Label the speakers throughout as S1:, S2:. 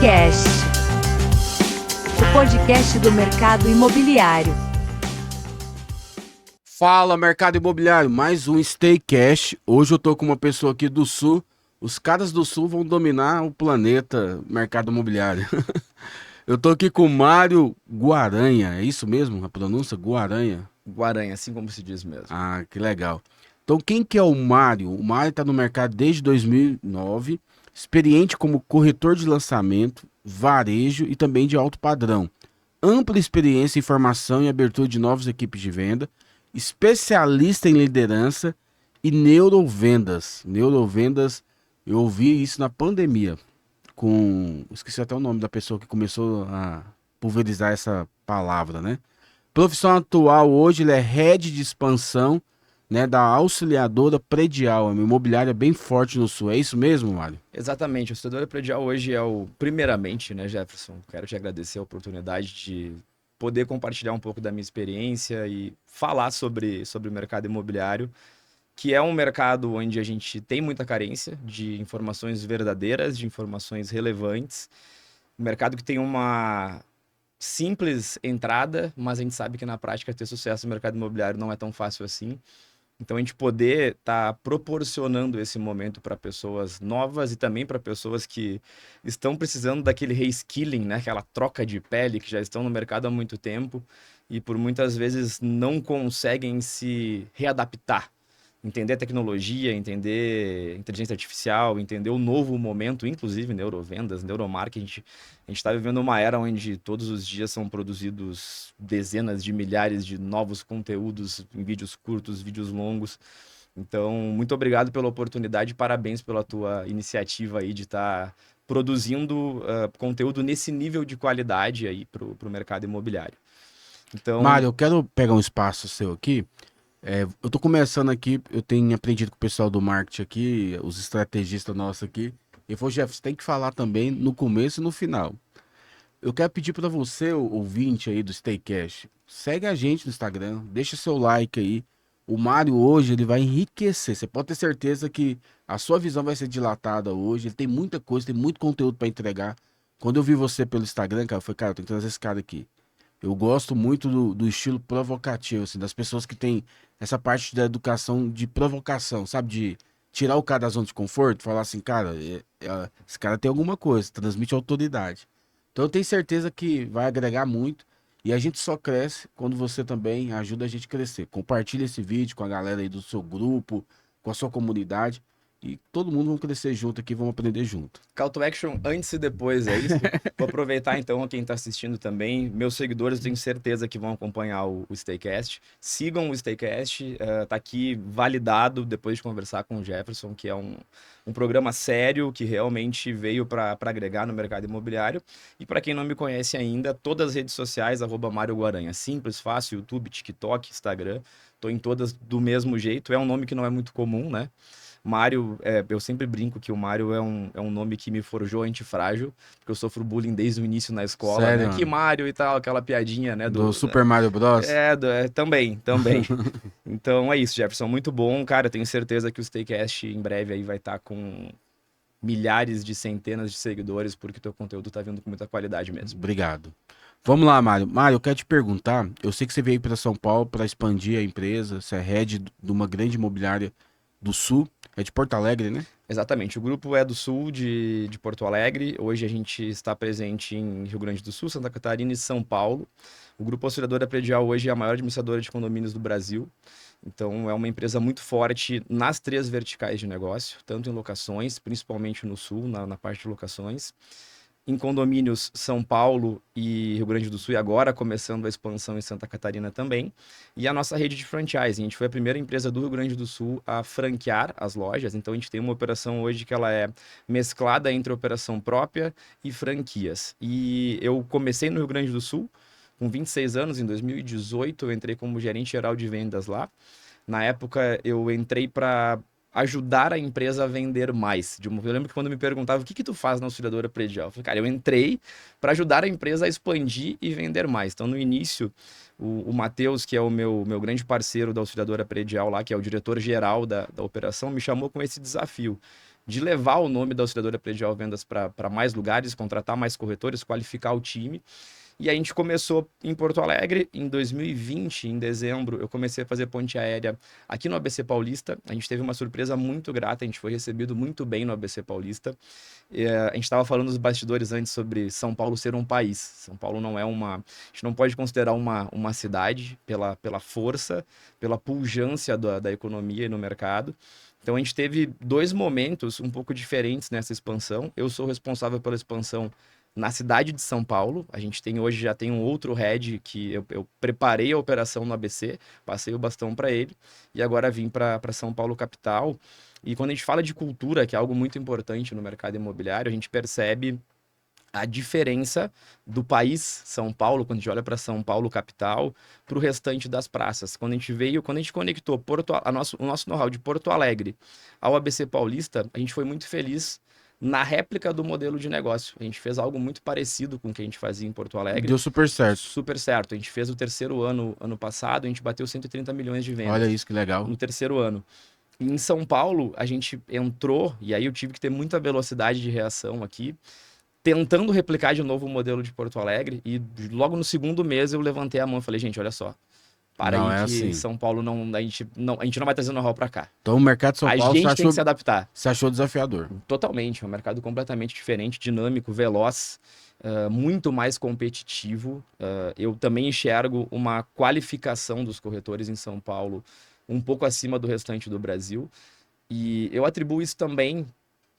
S1: StayCast, o podcast do mercado imobiliário.
S2: Fala, mercado imobiliário, mais um StayCast. Hoje eu tô com uma pessoa aqui do Sul. Os caras do Sul vão dominar o planeta mercado imobiliário. Eu tô aqui com o Mário Guaranha, é isso mesmo? A pronúncia? Guaranha?
S3: Guaranha, assim como se diz mesmo.
S2: Ah, que legal. Então, quem que é o Mário? O Mário está no mercado desde 2009, experiente como corretor de lançamento, varejo e também de alto padrão. Ampla experiência em formação e abertura de novas equipes de venda, especialista em liderança e neurovendas. Neurovendas, eu ouvi isso na pandemia, esqueci até o nome da pessoa que começou a pulverizar essa palavra, né? Profissão atual hoje, ele é head de expansão, né, da Auxiliadora Predial, é uma imobiliária bem forte no Sul. É isso mesmo, Mário?
S3: Exatamente, a Auxiliadora Predial hoje é primeiramente, né, Jefferson, quero te agradecer a oportunidade de poder compartilhar um pouco da minha experiência e falar sobre o mercado imobiliário, que é um mercado onde a gente tem muita carência de informações verdadeiras, de informações relevantes, um mercado que tem uma simples entrada, mas a gente sabe que na prática ter sucesso no mercado imobiliário não é tão fácil assim. Então, a gente poder estar proporcionando esse momento para pessoas novas e também para pessoas que estão precisando daquele reskilling, né? Aquela troca de pele, que já estão no mercado há muito tempo e por muitas vezes não conseguem se readaptar. Entender a tecnologia, entender inteligência artificial, entender o novo momento, inclusive neurovendas, neuromarketing. A gente está vivendo uma era onde todos os dias são produzidos dezenas de milhares de novos conteúdos em vídeos curtos, vídeos longos. Então, muito obrigado pela oportunidade e parabéns pela tua iniciativa aí de estar produzindo conteúdo nesse nível de qualidade aí para o mercado imobiliário. Então,
S2: Mário, eu quero pegar um espaço seu aqui. Eu tô começando aqui, eu tenho aprendido com o pessoal do marketing aqui, os estrategistas nossos aqui. Ele falou, Jeff, você tem que falar também no começo e no final. Eu quero pedir para você, ouvinte aí do StayCast, segue a gente no Instagram, deixa seu like aí. O Mário hoje, ele vai enriquecer. Você pode ter certeza que a sua visão vai ser dilatada hoje. Ele tem muita coisa, tem muito conteúdo para entregar. Quando eu vi você pelo Instagram, cara, eu falei, cara, eu tenho que trazer esse cara aqui. Eu gosto muito do estilo provocativo, assim, das pessoas que têm essa parte da educação de provocação, sabe? De tirar o cara da zona de conforto, falar assim, cara, esse cara tem alguma coisa, transmite autoridade. Então eu tenho certeza que vai agregar muito e a gente só cresce quando você também ajuda a gente a crescer. Compartilha esse vídeo com a galera aí do seu grupo, com a sua comunidade e todo mundo vai crescer junto aqui, vamos aprender junto.
S3: call to action antes e depois, é isso? Vou aproveitar então quem está assistindo também. Meus seguidores, eu tenho certeza que vão acompanhar o StayCast. Sigam o StayCast, tá aqui validado depois de conversar com o Jefferson, que é um programa sério que realmente veio para agregar no mercado imobiliário. E para quem não me conhece ainda, todas as redes sociais, @Mário Guaranha. Simples, fácil, YouTube, TikTok, Instagram. Tô em todas do mesmo jeito. É um nome que não é muito comum, né? Mário, eu sempre brinco que o Mário é um nome que me forjou antifrágil, porque eu sofro bullying desde o início na escola,
S2: Sério,
S3: né? Que
S2: mano?
S3: Mário e tal, aquela piadinha, né?
S2: Do Super Mario Bros?
S3: Também. Então é isso, Jefferson, muito bom, cara. Tenho certeza que o StayCast em breve aí vai estar com milhares de centenas de seguidores, porque teu conteúdo tá vindo com muita qualidade mesmo.
S2: Obrigado. Vamos lá, Mário. Mário, eu quero te perguntar. Eu sei que você veio para São Paulo para expandir a empresa. Você é head de uma grande imobiliária do Sul. É de Porto Alegre, né?
S3: Exatamente, o grupo é do sul de Porto Alegre. Hoje a gente está presente em Rio Grande do Sul, Santa Catarina e São Paulo. O Grupo Auxiliadora Predial hoje é a maior administradora de condomínios do Brasil. Então é uma empresa muito forte nas 3 verticais de negócio, tanto em locações, principalmente no sul, na parte de locações. Em condomínios, São Paulo e Rio Grande do Sul, e agora começando a expansão em Santa Catarina também. E a nossa rede de franchising, a gente foi a primeira empresa do Rio Grande do Sul a franquear as lojas, então a gente tem uma operação hoje que ela é mesclada entre operação própria e franquias. E eu comecei no Rio Grande do Sul, com 26 anos, em 2018 eu entrei como gerente geral de vendas lá. Na época eu entrei para ajudar a empresa a vender mais. Eu lembro que quando me perguntava o que tu faz na Auxiliadora Predial, eu falei, cara, eu entrei para ajudar a empresa a expandir e vender mais. Então, no início, o Matheus, que é o meu grande parceiro da Auxiliadora Predial lá, que é o diretor-geral da operação, me chamou com esse desafio de levar o nome da Auxiliadora Predial Vendas para mais lugares, contratar mais corretores, qualificar o time. E a gente começou em Porto Alegre. Em 2020, em dezembro, eu comecei a fazer ponte aérea aqui no ABC Paulista. A gente teve uma surpresa muito grata, a gente foi recebido muito bem no ABC Paulista. A gente estava falando nos bastidores antes sobre São Paulo ser um país. São Paulo não é uma... A gente não pode considerar uma cidade pela força, pela pujança da economia e no mercado. Então a gente teve 2 momentos um pouco diferentes nessa expansão. Eu sou responsável pela expansão na cidade de São Paulo. A gente hoje já tem um outro head que eu preparei a operação no ABC, passei o bastão para ele e agora vim para São Paulo capital. E quando a gente fala de cultura, que é algo muito importante no mercado imobiliário, a gente percebe a diferença do país São Paulo, quando a gente olha para São Paulo capital, para o restante das praças. Quando a gente conectou o nosso know-how de Porto Alegre ao ABC Paulista, a gente foi muito feliz na réplica do modelo de negócio. A gente fez algo muito parecido com o que a gente fazia em Porto Alegre.
S2: Deu super certo.
S3: Super certo. A gente fez o terceiro ano passado, a gente bateu 130 milhões de vendas.
S2: Olha isso, que legal.
S3: No terceiro ano. E em São Paulo, a gente entrou, e aí eu tive que ter muita velocidade de reação aqui, tentando replicar de novo o modelo de Porto Alegre, e logo no segundo mês eu levantei a mão e falei, gente, olha só,
S2: Não,
S3: aí
S2: é
S3: que
S2: assim.
S3: São Paulo a gente não vai trazer know-how para cá.
S2: Então o mercado de São
S3: A
S2: Paulo
S3: gente tem que se adaptar.
S2: você achou desafiador.
S3: Totalmente, é um mercado completamente diferente, dinâmico, veloz, muito mais competitivo. Eu também enxergo uma qualificação dos corretores em São Paulo um pouco acima do restante do Brasil. E eu atribuo isso também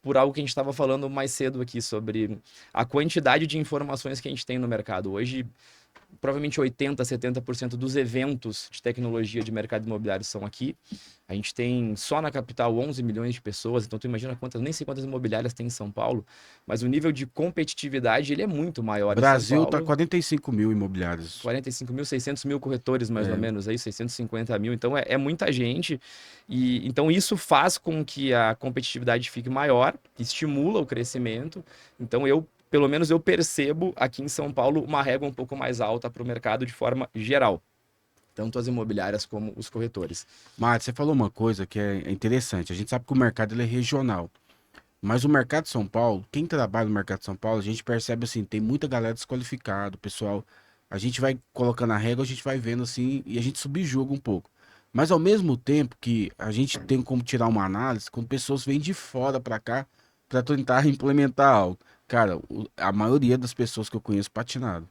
S3: por algo que a gente estava falando mais cedo aqui, sobre a quantidade de informações que a gente tem no mercado. Hoje, provavelmente 80%, 70% dos eventos de tecnologia de mercado imobiliário são aqui. A gente tem só na capital 11 milhões de pessoas, então tu imagina nem sei quantas imobiliárias tem em São Paulo, mas o nível de competitividade ele é muito maior
S2: O Brasil
S3: em São
S2: tá
S3: Paulo.
S2: 45 mil imobiliários.
S3: 45 mil, 600 mil corretores, mais ou menos, aí 650 mil. Então, é muita gente. E então, isso faz com que a competitividade fique maior, estimula o crescimento. Então, pelo menos eu percebo aqui em São Paulo uma régua um pouco mais alta para o mercado de forma geral. Tanto as imobiliárias como os corretores.
S2: Mas você falou uma coisa que é interessante. A gente sabe que o mercado ele é regional. Mas o mercado de São Paulo, quem trabalha no mercado de São Paulo, a gente percebe assim, tem muita galera desqualificada, pessoal. A gente vai colocando a régua, a gente vai vendo assim, e a gente subjuga um pouco. Mas ao mesmo tempo que a gente tem como tirar uma análise, quando pessoas vêm de fora para cá para tentar implementar algo. Cara, a maioria das pessoas que eu conheço patinado.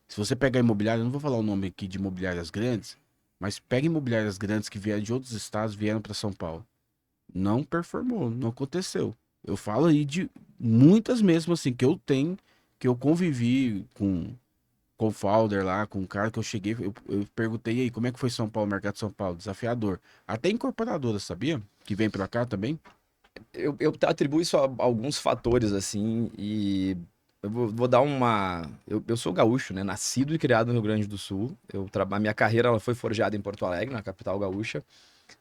S2: Se você pegar imobiliária, eu não vou falar o nome aqui de imobiliárias grandes, mas pega imobiliárias grandes que vieram de outros estados, vieram para São Paulo. Não performou, não aconteceu. Eu falo aí de muitas mesmo assim, que eu tenho, que eu convivi com o founder lá, com o cara que eu cheguei, eu perguntei aí, como é que foi São Paulo, mercado de São Paulo? Desafiador. Até incorporadora, sabia? Que vem pra cá também.
S3: Eu atribuo isso a alguns fatores, assim, e eu vou dar uma... Eu sou gaúcho, né? Nascido e criado no Rio Grande do Sul. A minha carreira ela foi forjada em Porto Alegre, na capital gaúcha.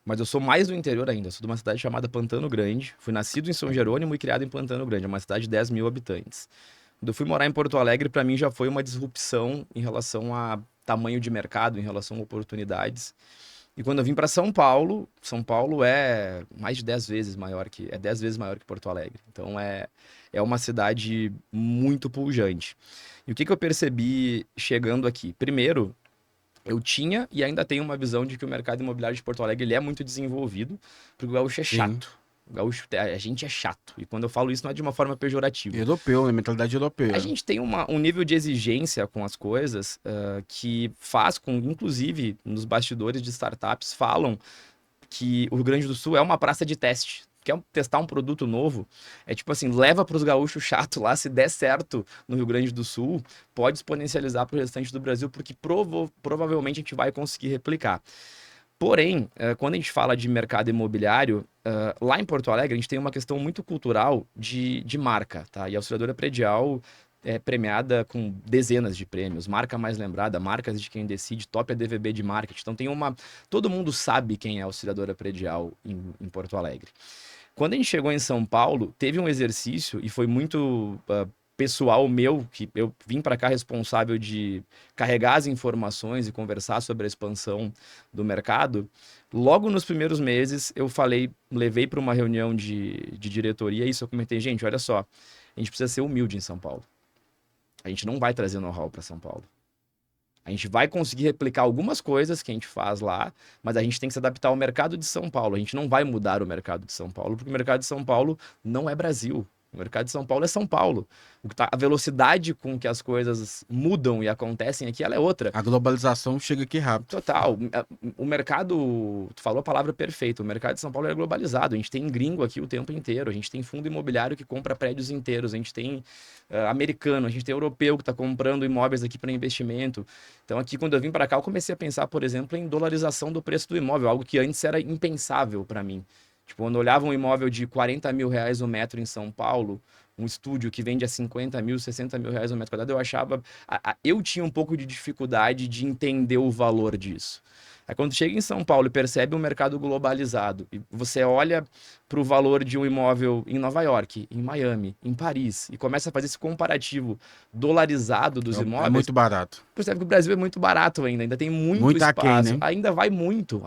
S3: Mas eu sou mais do interior ainda. Eu sou de uma cidade chamada Pantano Grande. Fui nascido em São Jerônimo e criado em Pantano Grande. É uma cidade de 10 mil habitantes. Quando eu fui morar em Porto Alegre, para mim já foi uma disrupção em relação a tamanho de mercado, em relação a oportunidades. E quando eu vim para São Paulo é mais de 10 vezes maior é 10 vezes maior que Porto Alegre. Então é uma cidade muito pujante. E o que eu percebi chegando aqui? Primeiro, eu tinha e ainda tenho uma visão de que o mercado imobiliário de Porto Alegre ele é muito desenvolvido, porque o gaúcho é chato. O gaúcho, a gente é chato. E quando eu falo isso, não é de uma forma pejorativa.
S2: Europeu, né? Mentalidade europeia.
S3: A gente tem um nível de exigência com as coisas que faz com, inclusive, nos bastidores de startups, falam que o Rio Grande do Sul é uma praça de teste. Quer testar um produto novo? É tipo assim, leva para os gaúchos chato lá, se der certo no Rio Grande do Sul, pode exponencializar para o restante do Brasil, porque provavelmente a gente vai conseguir replicar. Porém, quando a gente fala de mercado imobiliário, lá em Porto Alegre a gente tem uma questão muito cultural de marca, tá? E a Auxiliadora Predial é premiada com dezenas de prêmios, marca mais lembrada, marcas de quem decide, top ADVB de marketing. Então todo mundo sabe quem é a Auxiliadora Predial em Porto Alegre. Quando a gente chegou em São Paulo, teve um exercício e foi muito pessoal meu, que eu vim para cá responsável de carregar as informações e conversar sobre a expansão do mercado, logo nos primeiros meses eu levei para uma reunião de diretoria, isso eu comentei, gente, olha só, a gente precisa ser humilde em São Paulo. A gente não vai trazer know-how para São Paulo. A gente vai conseguir replicar algumas coisas que a gente faz lá, mas a gente tem que se adaptar ao mercado de São Paulo. A gente não vai mudar o mercado de São Paulo, porque o mercado de São Paulo não é Brasil. O mercado de São Paulo é São Paulo. A velocidade com que as coisas mudam e acontecem aqui, ela é outra.
S2: A globalização chega aqui rápido.
S3: Total. O mercado, tu falou a palavra perfeita, o mercado de São Paulo é globalizado. A gente tem gringo aqui o tempo inteiro, a gente tem fundo imobiliário que compra prédios inteiros, a gente tem americano, a gente tem europeu que está comprando imóveis aqui para investimento. Então aqui, quando eu vim para cá, eu comecei a pensar, por exemplo, em dolarização do preço do imóvel, algo que antes era impensável para mim. Tipo, quando eu olhava um imóvel de 40 mil reais o metro em São Paulo, um estúdio que vende a 50 mil, 60 mil reais o metro quadrado, eu achava... Eu tinha um pouco de dificuldade de entender o valor disso. Aí quando chega em São Paulo e percebe um mercado globalizado, e você olha para o valor de um imóvel em Nova York, em Miami, em Paris, e começa a fazer esse comparativo dolarizado dos imóveis...
S2: É muito barato.
S3: Percebe que o Brasil é muito barato ainda tem muito espaço,
S2: aquém, né?
S3: ainda vai muito,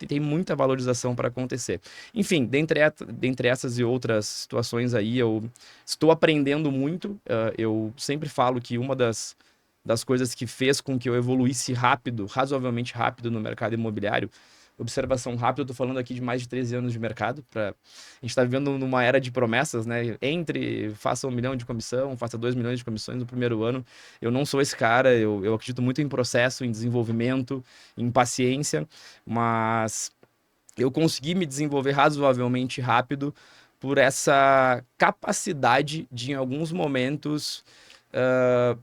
S3: tem muita valorização para acontecer. Enfim, dentre essas e outras situações aí, eu estou aprendendo muito. Eu sempre falo que uma das coisas que fez com que eu evoluísse rápido, razoavelmente rápido no mercado imobiliário, observação rápida, eu tô falando aqui de mais de 13 anos de mercado. A gente está vivendo numa era de promessas, né? Faça 1 milhão de comissão, faça 2 milhões de comissões no primeiro ano. Eu não sou esse cara, eu acredito muito em processo, em desenvolvimento, em paciência, mas eu consegui me desenvolver razoavelmente rápido por essa capacidade de, em alguns momentos,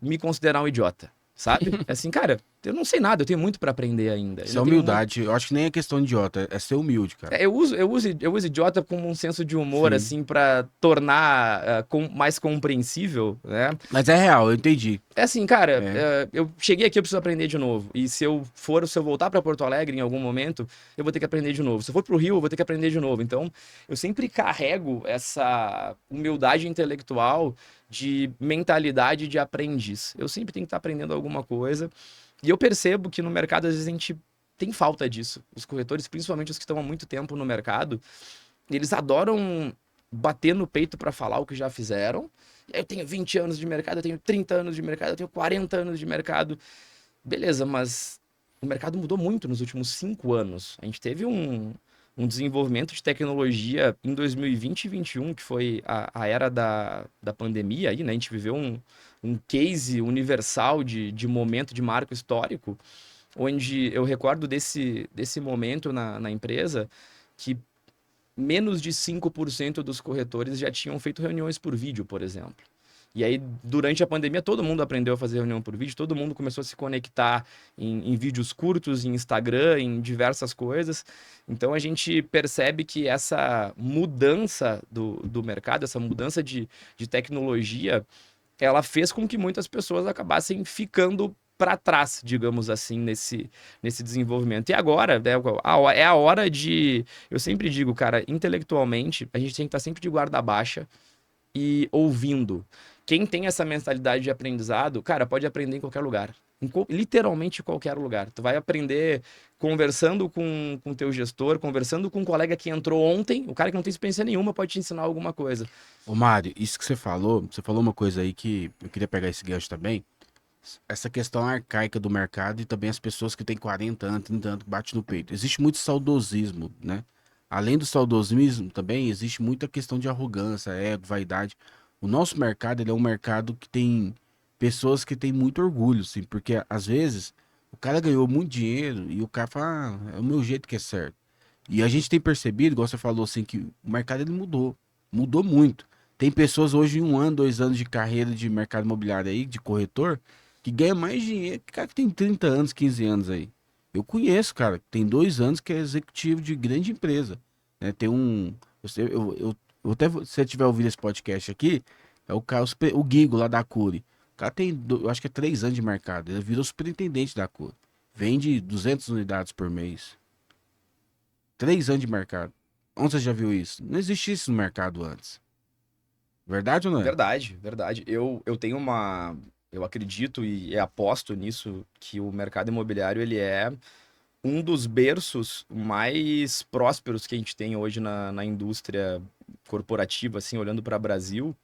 S3: me considerar um idiota, sabe? Assim, cara, eu não sei nada, eu tenho muito para aprender ainda.
S2: Isso é humildade. Eu acho que nem é questão de idiota, é ser humilde, cara.
S3: Eu uso idiota como um senso de humor,
S2: Sim.
S3: assim, para tornar mais compreensível, né?
S2: Mas é real, eu entendi.
S3: É assim, cara, eu cheguei aqui, eu preciso aprender de novo. E se eu voltar para Porto Alegre em algum momento, eu vou ter que aprender de novo. Se eu for pro Rio, eu vou ter que aprender de novo. Então, eu sempre carrego essa humildade intelectual de mentalidade de aprendiz. Eu sempre tenho que estar aprendendo alguma coisa. E eu percebo que no mercado, às vezes, a gente tem falta disso. Os corretores, principalmente os que estão há muito tempo no mercado, eles adoram bater no peito para falar o que já fizeram. Eu tenho 20 anos de mercado, eu tenho 30 anos de mercado, eu tenho 40 anos de mercado. Beleza, mas o mercado mudou muito nos últimos 5 anos. A gente teve um desenvolvimento de tecnologia em 2020 e 2021, que foi a era da pandemia. Aí, né? A gente viveu um case universal de momento, de marco histórico, onde eu recordo desse momento na empresa que menos de 5% dos corretores já tinham feito reuniões por vídeo, por exemplo. E aí, durante a pandemia, todo mundo aprendeu a fazer reunião por vídeo, todo mundo começou a se conectar em vídeos curtos, em Instagram, em diversas coisas. Então, a gente percebe que essa mudança do mercado, essa mudança de tecnologia, ela fez com que muitas pessoas acabassem ficando para trás, digamos assim, nesse desenvolvimento. E agora, é a hora de... Eu sempre digo, cara, intelectualmente, a gente tem que estar sempre de guarda baixa e ouvindo. Quem tem essa mentalidade de aprendizado, cara, pode aprender em qualquer lugar. Literalmente em qualquer lugar. Tu vai aprender conversando com o teu gestor, conversando com um colega que entrou ontem, o cara que não tem experiência nenhuma pode te ensinar alguma coisa.
S2: Ô Mário, isso que você falou uma coisa aí que eu queria pegar esse gancho também. Essa questão arcaica do mercado e também as pessoas que têm 40 anos, 30 anos, bate no peito. Existe muito saudosismo, né? Além do saudosismo, também existe muita questão de arrogância, ego, vaidade. O nosso mercado, ele é um mercado que tem pessoas que têm muito orgulho, assim, porque às vezes o cara ganhou muito dinheiro e o cara fala, é o meu jeito que é certo. E a gente tem percebido, igual você falou, assim, que o mercado ele mudou muito. Tem pessoas hoje em 1 ano, 2 anos de carreira de mercado imobiliário aí, de corretor, que ganha mais dinheiro que cara que tem 30 anos, 15 anos aí. Eu conheço, cara, que tem 2 anos que é executivo de grande empresa, né? Tem um... Eu até, se você tiver ouvido esse podcast aqui, é o cara, o Guigo lá da Cury. O cara tem, eu acho que é 3 anos de mercado. Ele virou superintendente da Cury. Vende 200 unidades por mês. 3 anos de mercado. Onde você já viu isso? Não existia isso no mercado antes. Verdade ou não é?
S3: Verdade, verdade. Eu tenho uma. Eu acredito e aposto nisso que o mercado imobiliário ele é um dos berços mais prósperos que a gente tem hoje na indústria corporativa, assim, olhando para o Brasil,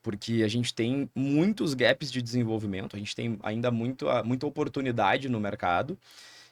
S3: porque a gente tem muitos gaps de desenvolvimento, a gente tem ainda muita oportunidade no mercado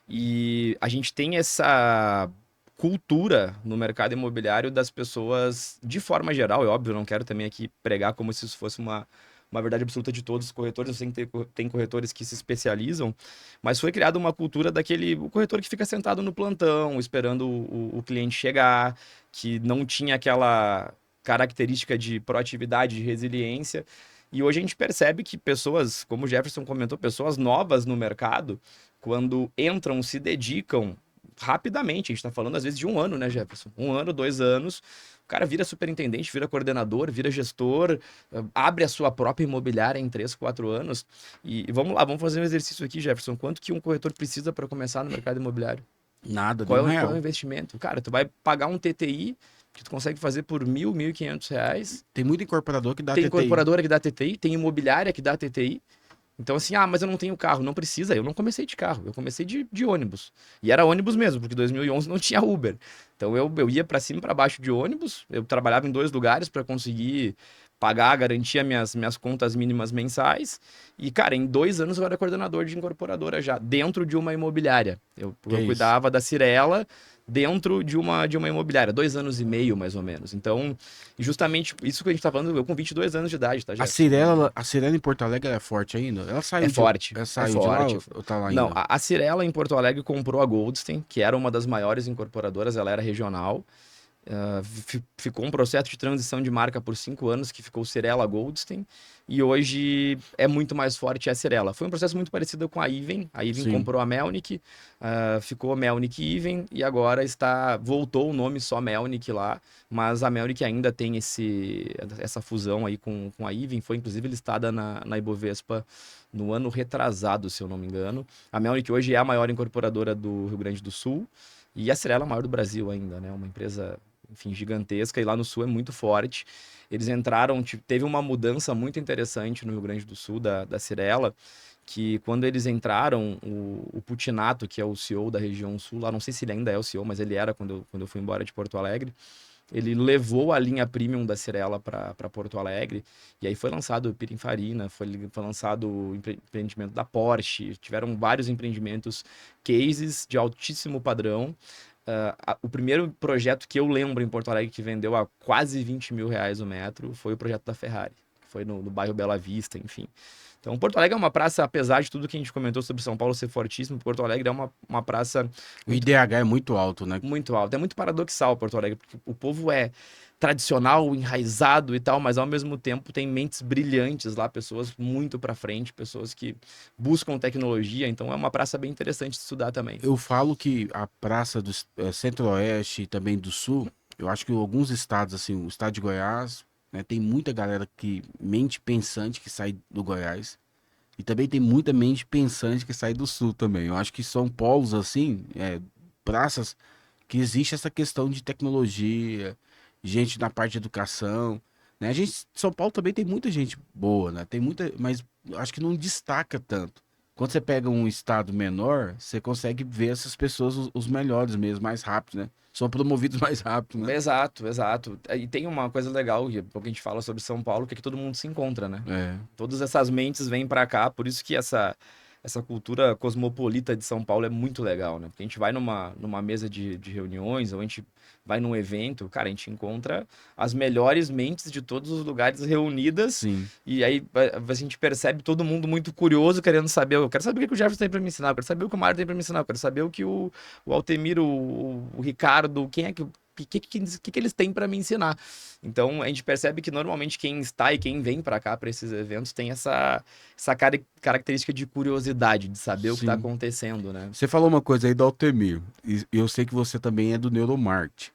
S3: e a gente tem essa cultura no mercado imobiliário das pessoas, de forma geral, é óbvio, eu não quero também aqui pregar como se isso fosse uma verdade absoluta de todos os corretores, eu sei que tem corretores que se especializam, mas foi criada uma cultura daquele o corretor que fica sentado no plantão, esperando o cliente chegar, que não tinha aquela característica de proatividade, de resiliência. E hoje a gente percebe que pessoas, como o Jefferson comentou, pessoas novas no mercado, quando entram, se dedicam rapidamente. A gente está falando às vezes de um ano, né, Jefferson? Um ano, 2 anos. O cara vira superintendente, vira coordenador, vira gestor, abre a sua própria imobiliária em 3, 4 anos. E vamos lá, vamos fazer um exercício aqui, Jefferson. Quanto que um corretor precisa para começar no mercado imobiliário?
S2: Nada,
S3: Qual é,
S2: nenhum
S3: qual é o
S2: real.
S3: investimento? Cara, tu vai pagar um TTI que tu consegue fazer por R$ 1.000, R$ 1.500.
S2: Tem muito incorporador que dá
S3: Tem
S2: TTI.
S3: incorporadora que dá TTI, tem imobiliária que dá TTI. Então, assim, mas eu não tenho carro. Não precisa. Eu não comecei de carro. Eu comecei de ônibus. E era ônibus mesmo, porque em 2011 não tinha Uber. Então, eu ia para cima e para baixo de ônibus. Eu trabalhava em 2 lugares para conseguir pagar, garantir minhas contas mínimas mensais. E, cara, em 2 anos eu era coordenador de incorporadora já, dentro de uma imobiliária. Eu
S2: Que isso?
S3: cuidava da Cirela dentro de uma imobiliária. 2 anos e meio, mais ou menos. Então, justamente isso que a gente tá falando, eu com 22 anos de idade, tá, Jefferson?
S2: A Cirela em Porto Alegre ela é forte ainda?
S3: É forte,
S2: Ela
S3: é
S2: saiu de lá
S3: forte.
S2: ou tá lá
S3: Não,
S2: ainda?
S3: a Cirela em Porto Alegre comprou a Goldstein, que era uma das maiores incorporadoras, ela era regional. Ficou um processo de transição de marca por 5 anos, que ficou Cirela Goldstein, e hoje é muito mais forte a Cirela. Foi um processo muito parecido com a Iven. A Iven
S2: Sim.
S3: comprou a Melnick, ficou Melnick Iven, e agora voltou o nome só Melnick lá, mas a Melnick ainda tem essa fusão aí com a Iven, foi inclusive listada na Ibovespa no ano retrasado, se eu não me engano. A Melnick hoje é a maior incorporadora do Rio Grande do Sul, e a Cirela é a maior do Brasil ainda, né? Uma empresa, enfim, gigantesca, e lá no Sul é muito forte. Eles entraram, teve uma mudança muito interessante no Rio Grande do Sul, da Cirela, que quando eles entraram, o Putinato, que é o CEO da região Sul, lá não sei se ele ainda é o CEO, mas ele era quando eu fui embora de Porto Alegre, ele levou a linha premium da Cirela para Porto Alegre, e aí foi lançado o Pininfarina, foi lançado o empreendimento da Porsche, tiveram vários empreendimentos, cases de altíssimo padrão. O primeiro projeto que eu lembro em Porto Alegre que vendeu a quase R$ 20.000 o metro foi o projeto da Ferrari, que foi no bairro Bela Vista, enfim. Então, Porto Alegre é uma praça, apesar de tudo que a gente comentou sobre São Paulo ser fortíssimo, Porto Alegre é uma praça
S2: O IDH é muito alto, né?
S3: muito alta. É muito paradoxal Porto Alegre, porque o povo é tradicional, enraizado e tal, mas ao mesmo tempo tem mentes brilhantes lá, pessoas muito para frente, pessoas que buscam tecnologia, então é uma praça bem interessante de estudar também.
S2: Eu falo que a praça do Centro-Oeste e também do Sul, eu acho que alguns estados, assim, o estado de Goiás, né, tem muita galera que mente pensante que sai do Goiás. E também tem muita mente pensante que sai do Sul também. Eu acho que são polos, assim, praças que existe essa questão de tecnologia, gente na parte de educação, né? São Paulo também tem muita gente boa, né? Tem muita, mas eu acho que não destaca tanto. Quando você pega um estado menor, você consegue ver essas pessoas, os melhores mesmo, mais rápido, né? São promovidos mais rápido, né?
S3: Exato, exato. E tem uma coisa legal, que pouco a gente fala sobre São Paulo, que é que todo mundo se encontra, né?
S2: É.
S3: Todas essas mentes vêm para cá, por isso que essa cultura cosmopolita de São Paulo é muito legal, né? Porque a gente vai numa mesa de reuniões, ou a gente vai num evento, cara, a gente encontra as melhores mentes de todos os lugares reunidas,
S2: Sim.
S3: e aí a gente percebe todo mundo muito curioso, querendo saber. Eu quero saber o que o Jefferson tem para me ensinar, eu quero saber o que o Mário tem para me ensinar, eu quero saber o que o Altemiro, o Ricardo, quem é que. O que eles têm para me ensinar? Então a gente percebe que normalmente quem está e quem vem para cá para esses eventos tem essa característica de curiosidade, de saber o que está
S2: Sim.
S3: acontecendo, né?
S2: Você falou uma coisa aí do Altemir. E eu sei que você também é do Neuromarketing.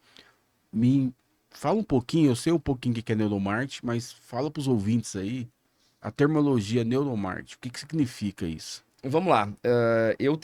S2: Me fala um pouquinho, eu sei um pouquinho o que é Neuromarketing, mas fala para os ouvintes aí a terminologia Neuromarketing. O que significa isso?
S3: Vamos lá. Eu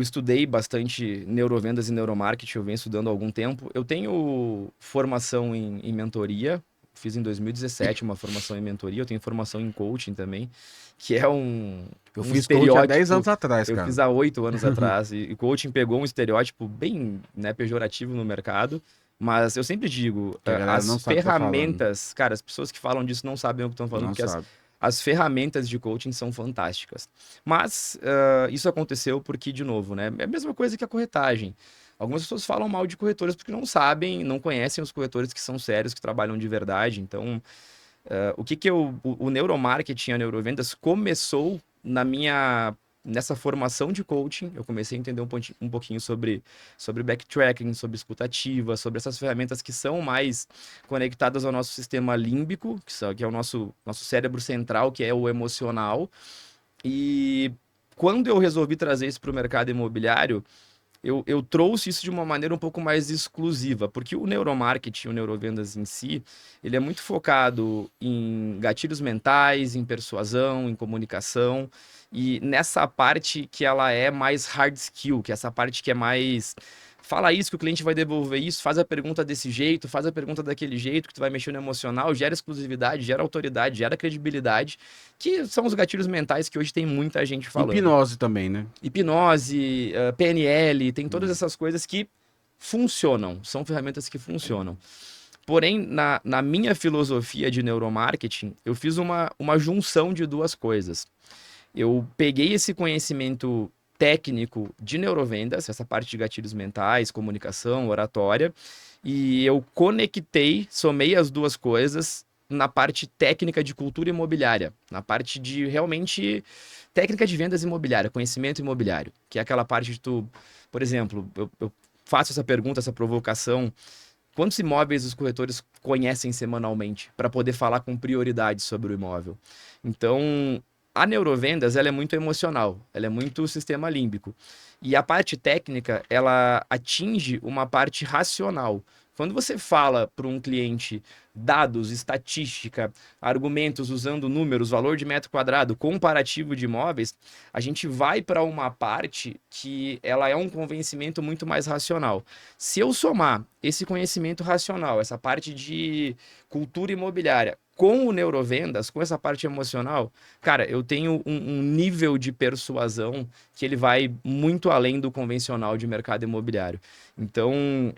S3: estudei bastante neurovendas e neuromarketing, eu venho estudando há algum tempo. Eu tenho formação em mentoria, fiz em 2017 uma formação em mentoria, eu tenho formação em coaching também, que é um
S2: Eu
S3: um
S2: fiz coach há
S3: estereótipo.
S2: 10 anos atrás,
S3: Eu
S2: cara.
S3: fiz há 8 anos atrás, e coaching pegou um estereótipo bem, né, pejorativo no mercado, mas eu sempre digo,
S2: Que a galera não
S3: as
S2: sabe o que tá falando.
S3: ferramentas, cara, as pessoas que falam disso não sabem o que estão falando,
S2: Não
S3: porque
S2: sabe.
S3: as ferramentas de coaching são fantásticas. Mas isso aconteceu porque, de novo, né, é a mesma coisa que a corretagem. Algumas pessoas falam mal de corretores porque não sabem, não conhecem os corretores que são sérios, que trabalham de verdade. Então, o que que o neuromarketing, a neurovendas começou nessa formação de coaching. Eu comecei a entender um pouquinho sobre backtracking, sobre escutativa, sobre essas ferramentas que são mais conectadas ao nosso sistema límbico, que é o nosso cérebro central, que é o emocional. E quando eu resolvi trazer isso para o mercado imobiliário, eu trouxe isso de uma maneira um pouco mais exclusiva, porque o neuromarketing, o neurovendas em si, ele é muito focado em gatilhos mentais, em persuasão, em comunicação, e nessa parte que ela é mais hard skill, que é essa parte que é mais... Fala isso que o cliente vai devolver isso, faz a pergunta desse jeito, faz a pergunta daquele jeito, que tu vai mexer no emocional, gera exclusividade, gera autoridade, gera credibilidade, que são os gatilhos mentais que hoje tem muita gente falando.
S2: Hipnose também, né?
S3: Hipnose, PNL, tem todas essas coisas que funcionam, são ferramentas que funcionam. Porém, na minha filosofia de neuromarketing, eu fiz uma junção de duas coisas. Eu peguei esse conhecimento técnico de neurovendas, essa parte de gatilhos mentais, comunicação, oratória, e eu conectei, somei as duas coisas na parte técnica de cultura imobiliária, na parte de realmente técnica de vendas imobiliária, conhecimento imobiliário, que é aquela parte de tu, por exemplo, eu faço essa pergunta, essa provocação, quantos imóveis os corretores conhecem semanalmente para poder falar com prioridade sobre o imóvel? Então, a neurovendas, ela é muito emocional, ela é muito sistema límbico. E a parte técnica, ela atinge uma parte racional. Quando você fala para um cliente dados, estatística, argumentos usando números, valor de metro quadrado, comparativo de imóveis, a gente vai para uma parte que ela é um convencimento muito mais racional. Se eu somar esse conhecimento racional, essa parte de cultura imobiliária, com o neurovendas, com essa parte emocional, cara, eu tenho um nível de persuasão que ele vai muito além do convencional de mercado imobiliário. Então,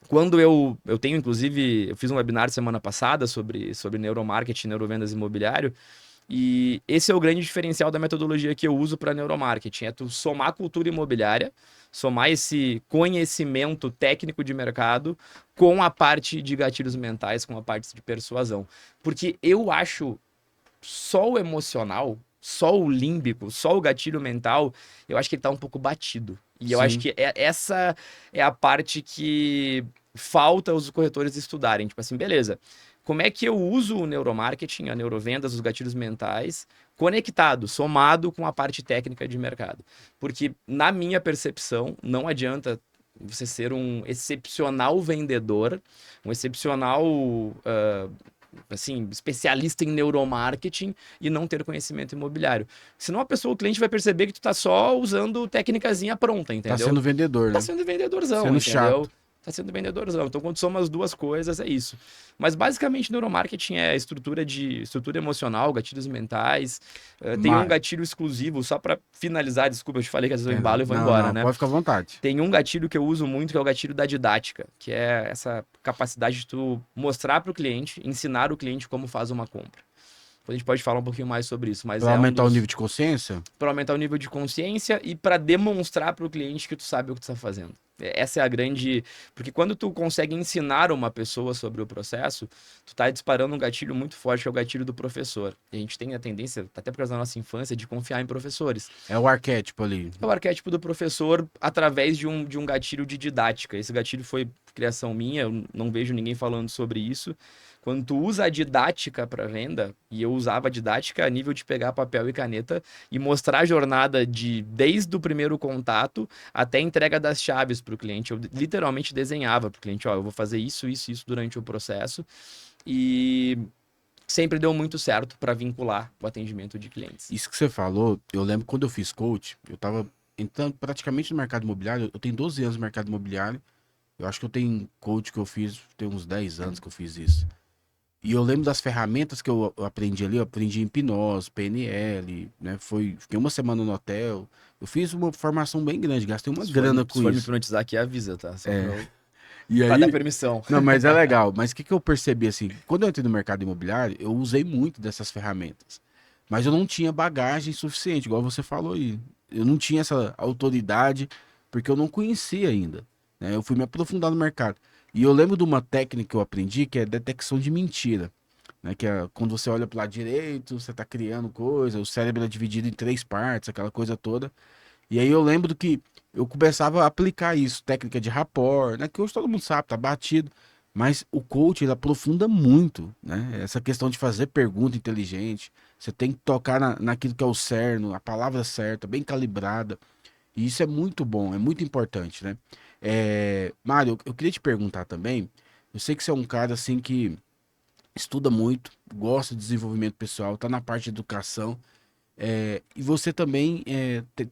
S3: quando eu tenho, inclusive, eu fiz um webinar semana passada sobre neuromarketing, neurovendas imobiliário, e esse é o grande diferencial da metodologia que eu uso para neuromarketing, é tu somar cultura imobiliária, somar esse conhecimento técnico de mercado com a parte de gatilhos mentais, com a parte de persuasão. Porque eu acho só o emocional, só o límbico, só o gatilho mental, eu acho que ele tá um pouco batido. E eu
S2: Sim.
S3: acho que essa é a parte que falta os corretores estudarem. Tipo assim, beleza, como é que eu uso o neuromarketing, a neurovendas, os gatilhos mentais, conectado, somado com a parte técnica de mercado? Porque, na minha percepção, não adianta você ser um excepcional vendedor, um excepcional assim, especialista em neuromarketing e não ter conhecimento imobiliário. Senão o cliente vai perceber que tu tá só usando técnicazinha pronta, entendeu?
S2: Tá sendo vendedor,
S3: Tá
S2: né?
S3: sendo vendedorzão,
S2: Sendo
S3: entendeu?
S2: chato.
S3: Tá sendo vendedorzão. Então, quando soma as duas coisas, é isso. Mas, basicamente, neuromarketing é estrutura emocional, gatilhos mentais. Tem um gatilho exclusivo, só para finalizar, desculpa, eu te falei que às vezes eu embalo e vou embora, né?
S2: Pode ficar à vontade.
S3: Tem um gatilho que eu uso muito, que é o gatilho da didática, que é essa capacidade de tu mostrar para o cliente, ensinar o cliente como faz uma compra. A gente pode falar um pouquinho mais sobre isso, mas
S2: Pra aumentar o nível de consciência?
S3: Para aumentar o nível de consciência e para demonstrar para o cliente que tu sabe o que tu está fazendo. Essa é a grande... Porque quando tu consegue ensinar uma pessoa sobre o processo, tu tá disparando um gatilho muito forte, que é o gatilho do professor. E a gente tem a tendência, até por causa da nossa infância, de confiar em professores.
S2: É o arquétipo ali.
S3: É o arquétipo do professor através de um gatilho de didática. Esse gatilho foi criação minha, eu não vejo ninguém falando sobre isso. Quando tu usa a didática para venda, e eu usava a didática a nível de pegar papel e caneta e mostrar a jornada desde o primeiro contato até a entrega das chaves para o cliente. Eu literalmente desenhava para o cliente, ó, eu vou fazer isso, isso, isso durante o processo. E sempre deu muito certo para vincular o atendimento de clientes.
S2: Isso que você falou, eu lembro quando eu fiz coach, eu tava entrando praticamente no mercado imobiliário, eu tenho 12 anos no mercado imobiliário, eu acho que eu tenho coach que eu fiz, tem uns 10 anos que eu fiz isso. E eu lembro das ferramentas que eu aprendi ali, eu aprendi hipnose, PNL, né? Fiquei uma semana no hotel. Eu fiz uma formação bem grande, gastei uma grana
S3: Se
S2: com
S3: for me
S2: isso.
S3: hipnotizar aqui, avisa, tá? Só
S2: E
S3: pra dar
S2: aí,
S3: permissão.
S2: não, mas é legal. Mas o que que eu percebi assim? Quando eu entrei no mercado imobiliário, eu usei muito dessas ferramentas. Mas eu não tinha bagagem suficiente, igual você falou aí. Eu não tinha essa autoridade, porque eu não conhecia ainda, né? Eu fui me aprofundar no mercado. E eu lembro de uma técnica que eu aprendi, que é detecção de mentira, né? Que é quando você olha para o lado direito, você está criando coisa, o cérebro é dividido em três partes, aquela coisa toda. E aí eu lembro que eu começava a aplicar isso, técnica de rapport, né? Que hoje todo mundo sabe, tá batido. Mas o coach, ele aprofunda muito, né? Essa questão de fazer pergunta inteligente. Você tem que tocar naquilo que é o cerno, a palavra certa, bem calibrada. E isso é muito bom, é muito importante, né? Mário, eu queria te perguntar também. Eu sei que você é um cara assim que estuda muito, gosta de desenvolvimento pessoal, tá na parte de educação. E você também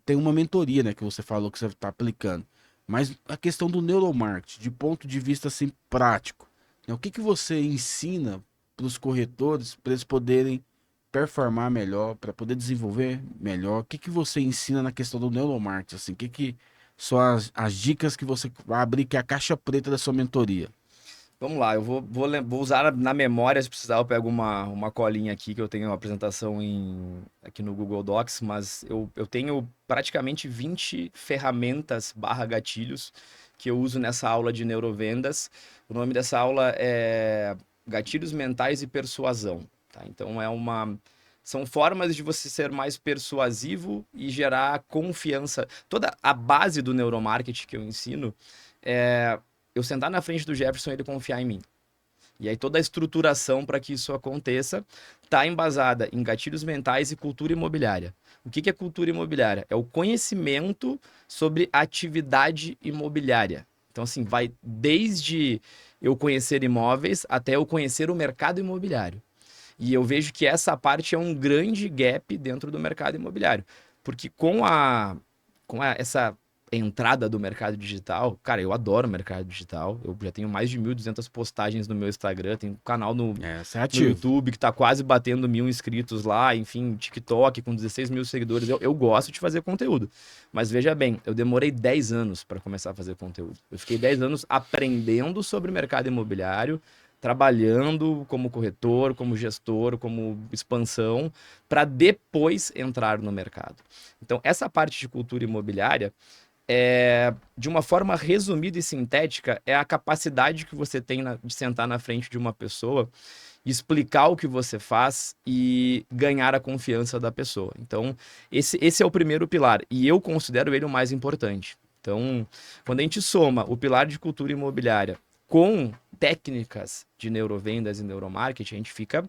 S2: tem uma mentoria, né? Que você falou que você está aplicando. Mas a questão do neuromarketing, de ponto de vista assim, prático, né? O que que você ensina para os corretores para eles poderem performar melhor, para poder desenvolver melhor? O que que você ensina na questão do neuromarketing? Assim, o que que são as dicas que você vai abrir, que é a caixa preta da sua mentoria?
S3: Vamos lá, eu vou usar na memória, se precisar, eu pego uma colinha aqui, que eu tenho uma apresentação aqui no Google Docs, mas eu tenho praticamente 20 ferramentas barra gatilhos que eu uso nessa aula de neurovendas. O nome dessa aula é Gatilhos Mentais e Persuasão, tá? Então são formas de você ser mais persuasivo e gerar confiança. Toda a base do neuromarketing que eu ensino é eu sentar na frente do Jefferson e ele confiar em mim. E aí toda a estruturação para que isso aconteça está embasada em gatilhos mentais e cultura imobiliária. O que é cultura imobiliária? É o conhecimento sobre a atividade imobiliária. Então, assim, vai desde eu conhecer imóveis até eu conhecer o mercado imobiliário. E eu vejo que essa parte é um grande gap dentro do mercado imobiliário. Porque essa entrada do mercado digital, cara, eu adoro o mercado digital. Eu já tenho mais de 1.200 postagens no meu Instagram, tenho um canal
S2: Você é
S3: no
S2: ativo.
S3: YouTube que tá quase batendo 1.000 inscritos lá, enfim, TikTok com 16 mil seguidores. Eu gosto de fazer conteúdo. Mas veja bem, eu demorei 10 anos para começar a fazer conteúdo. Eu fiquei 10 anos aprendendo sobre o mercado imobiliário, trabalhando como corretor, como gestor, como expansão, para depois entrar no mercado. Então, essa parte de cultura imobiliária de uma forma resumida e sintética, é a capacidade que você tem de sentar na frente de uma pessoa, explicar o que você faz e ganhar a confiança da pessoa. Então, esse é o primeiro pilar, e eu considero ele o mais importante. Então, quando a gente soma o pilar de cultura imobiliária com técnicas de neurovendas e neuromarketing, a gente fica,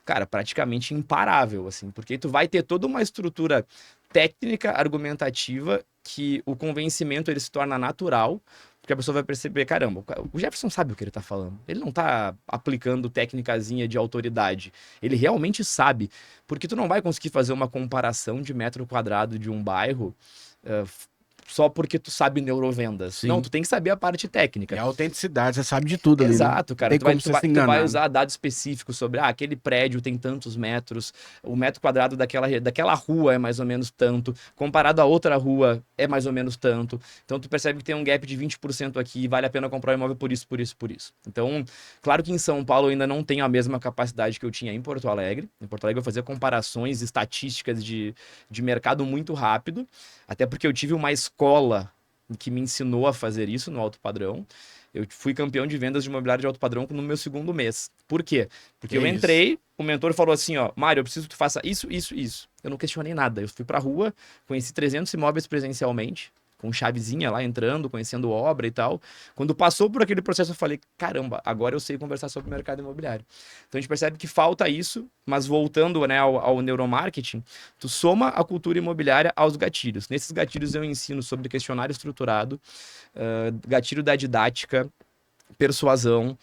S3: cara, praticamente imparável, assim, porque tu vai ter toda uma estrutura técnica, argumentativa, que o convencimento ele se torna natural, porque a pessoa vai perceber, caramba, o Jefferson sabe o que ele tá falando. Ele não tá aplicando técnicazinha de autoridade. Ele realmente sabe, porque tu não vai conseguir fazer uma comparação de metro quadrado de um bairro só porque tu sabe neurovendas.
S2: Sim.
S3: Não, tu tem que saber a parte técnica.
S2: É a autenticidade, você sabe de tudo ali, né?
S3: Exato, cara.
S2: Tem como você se
S3: Tu
S2: enganar,
S3: vai
S2: né?
S3: usar dados específicos sobre, aquele prédio tem tantos metros, o metro quadrado daquela rua é mais ou menos tanto, comparado a outra rua é mais ou menos tanto. Então tu percebe que tem um gap de 20% aqui, vale a pena comprar um imóvel por isso, por isso, por isso. Então, claro que em São Paulo eu ainda não tenho a mesma capacidade que eu tinha em Porto Alegre. Em Porto Alegre eu fazia comparações estatísticas de mercado muito rápido, até porque eu tive uma escola que me ensinou a fazer isso no alto padrão. Eu fui campeão de vendas de imobiliário de alto padrão no meu segundo mês. Por quê? Porque eu entrei, o mentor falou assim, ó, Mário, eu preciso que tu faça isso, isso, isso. Eu não questionei nada. Eu fui pra rua, conheci 300 imóveis presencialmente, com chavezinha lá, entrando, conhecendo obra e tal. Quando passou por aquele processo, eu falei, caramba, agora eu sei conversar sobre o mercado imobiliário. Então a gente percebe que falta isso, mas voltando, né, ao neuromarketing, tu soma a cultura imobiliária aos gatilhos. Nesses gatilhos eu ensino sobre questionário estruturado, gatilho da didática, persuasão,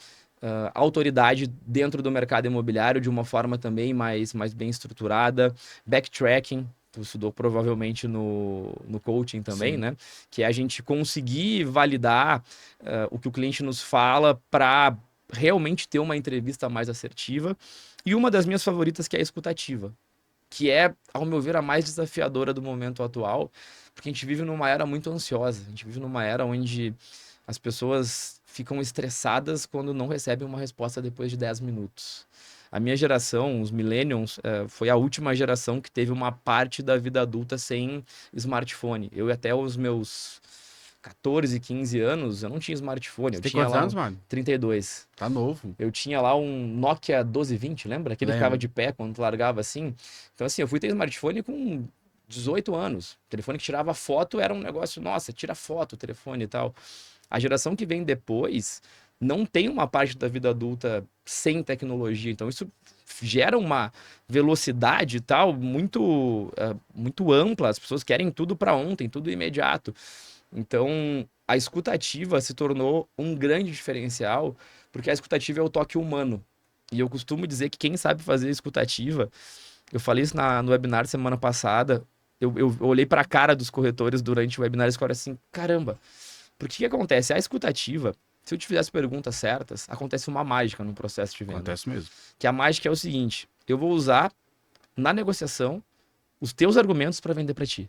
S3: autoridade dentro do mercado imobiliário de uma forma também mais bem estruturada, backtracking, tu estudou provavelmente no coaching também,
S2: Sim.
S3: né? Que é a gente conseguir validar o que o cliente nos fala para realmente ter uma entrevista mais assertiva. E uma das minhas favoritas, que é a escutativa, que é, ao meu ver, a mais desafiadora do momento atual, porque a gente vive numa era muito ansiosa, a gente vive numa era onde as pessoas ficam estressadas quando não recebem uma resposta depois de 10 minutos. A minha geração, os millennials, foi a última geração que teve uma parte da vida adulta sem smartphone. Eu até os meus 14, 15 anos, eu não tinha smartphone.
S2: Você
S3: Eu
S2: tem
S3: tinha
S2: quantos
S3: lá
S2: anos, mano?
S3: 32.
S2: Tá novo.
S3: Eu tinha lá um Nokia 1220, lembra? Aquele que ficava
S2: Lembro.
S3: de pé quando tu largava assim. Então, assim, eu fui ter smartphone com 18 anos. O telefone que tirava foto era um negócio, nossa, tira foto o telefone e tal. A geração que vem depois não tem uma parte da vida adulta sem tecnologia. Então, isso gera uma velocidade e tal muito ampla. As pessoas querem tudo para ontem, tudo imediato. Então, a escutativa se tornou um grande diferencial, porque a escutativa é o toque humano. E eu costumo dizer que quem sabe fazer escutativa, eu falei isso no webinar semana passada, eu olhei para a cara dos corretores durante o webinar e ficaram assim, caramba, porque o que acontece? A escutativa, se eu te fizer as perguntas certas, acontece uma mágica no processo de venda.
S2: Acontece mesmo.
S3: Que a mágica é o seguinte, eu vou usar na negociação os teus argumentos para vender para ti.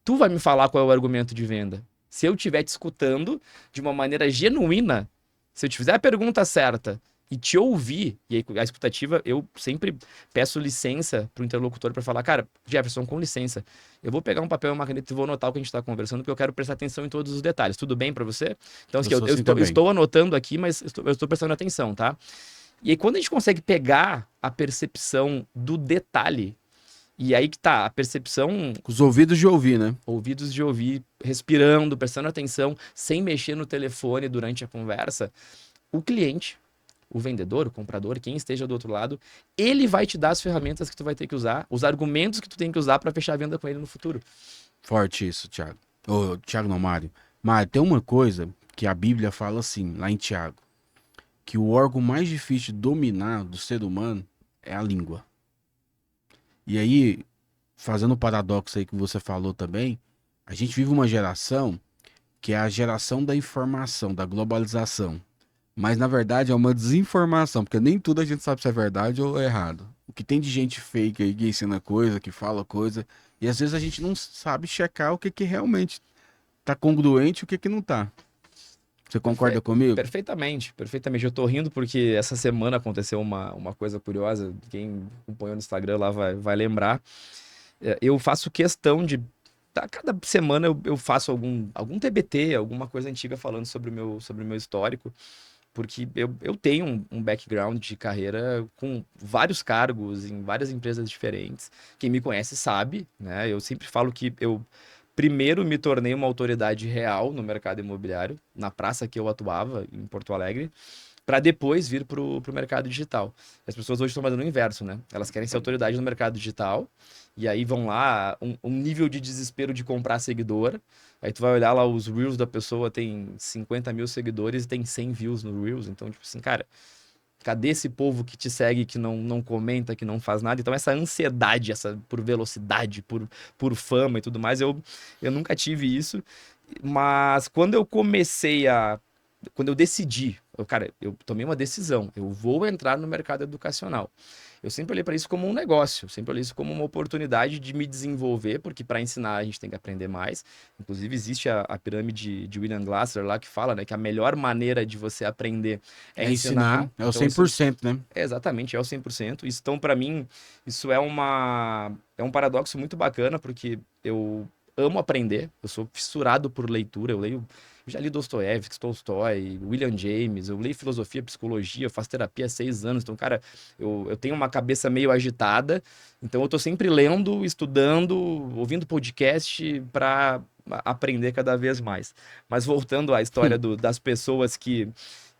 S3: Tu vai me falar qual é o argumento de venda. Se eu estiver te escutando de uma maneira genuína, se eu te fizer a pergunta certa e te ouvir, e aí a escutativa, eu sempre peço licença pro interlocutor para falar, cara, Jefferson, com licença, eu vou pegar um papel e uma caneta e vou anotar o que a gente está conversando, porque eu quero prestar atenção em todos os detalhes. Tudo bem para você? Então, assim,
S2: Eu
S3: eu,
S2: sou
S3: eu
S2: assim
S3: estou, eu
S2: também.
S3: estou anotando aqui, mas eu estou prestando atenção, tá? E aí, quando a gente consegue pegar a percepção do detalhe, e aí que tá, a percepção,
S2: Com os ouvidos de ouvir, né?
S3: ouvidos de ouvir, respirando, prestando atenção, sem mexer no telefone durante a conversa, o cliente, o vendedor, o comprador, quem esteja do outro lado, ele vai te dar as ferramentas que tu vai ter que usar, os argumentos que tu tem que usar para fechar a venda com ele no futuro.
S2: Forte isso, Thiago. Ô, Thiago não, Mário. Mário, tem uma coisa que a Bíblia fala assim, lá em Tiago, que o órgão mais difícil de dominar do ser humano é a língua. E aí, fazendo o paradoxo aí que você falou também, a gente vive uma geração que é a geração da informação, da globalização. Mas na verdade é uma desinformação, porque nem tudo a gente sabe se é verdade ou é errado. O que tem de gente fake aí que ensina coisa, que fala coisa, e às vezes a gente não sabe checar o que que realmente tá congruente e o que que não tá. Você concorda comigo?
S3: Perfeitamente, perfeitamente. Eu tô rindo porque essa semana aconteceu uma coisa curiosa, quem acompanhou no Instagram lá vai lembrar. Eu faço questão de a cada semana eu faço algum TBT, alguma coisa antiga falando sobre o meu histórico, porque eu tenho um background de carreira com vários cargos em várias empresas diferentes. Quem me conhece sabe, né? Eu sempre falo que eu primeiro me tornei uma autoridade real no mercado imobiliário, na praça que eu atuava, em Porto Alegre, para depois vir pro mercado digital. As pessoas hoje estão fazendo o inverso, né? Elas querem ser autoridade no mercado digital, e aí vão lá, um nível de desespero de comprar seguidor. Aí tu vai olhar lá os Reels da pessoa, tem 50 mil seguidores e tem 100 views no Reels. Então, tipo assim, cara, cadê esse povo que te segue, que não comenta, que não faz nada? Então, essa ansiedade, essa por velocidade, por fama e tudo mais, eu nunca tive isso. Mas quando eu decidi, eu tomei uma decisão, eu vou entrar no mercado educacional. Eu sempre olhei para isso como um negócio, sempre olhei isso como uma oportunidade de me desenvolver, porque para ensinar a gente tem que aprender mais. Inclusive, existe a pirâmide de William Glasser lá que fala, né, que a melhor maneira de você aprender é ensinar.
S2: É o
S3: Então, isso
S2: 100%, né?
S3: exatamente, é o 100%. Então, para mim, isso é um paradoxo muito bacana, porque eu amo aprender, eu sou fissurado por leitura, eu já li Dostoiévski, Tolstói, William James, eu leio filosofia, psicologia, eu faço terapia há 6 anos, então, cara, eu tenho uma cabeça meio agitada, então eu tô sempre lendo, estudando, ouvindo podcast para aprender cada vez mais. Mas voltando à história das pessoas que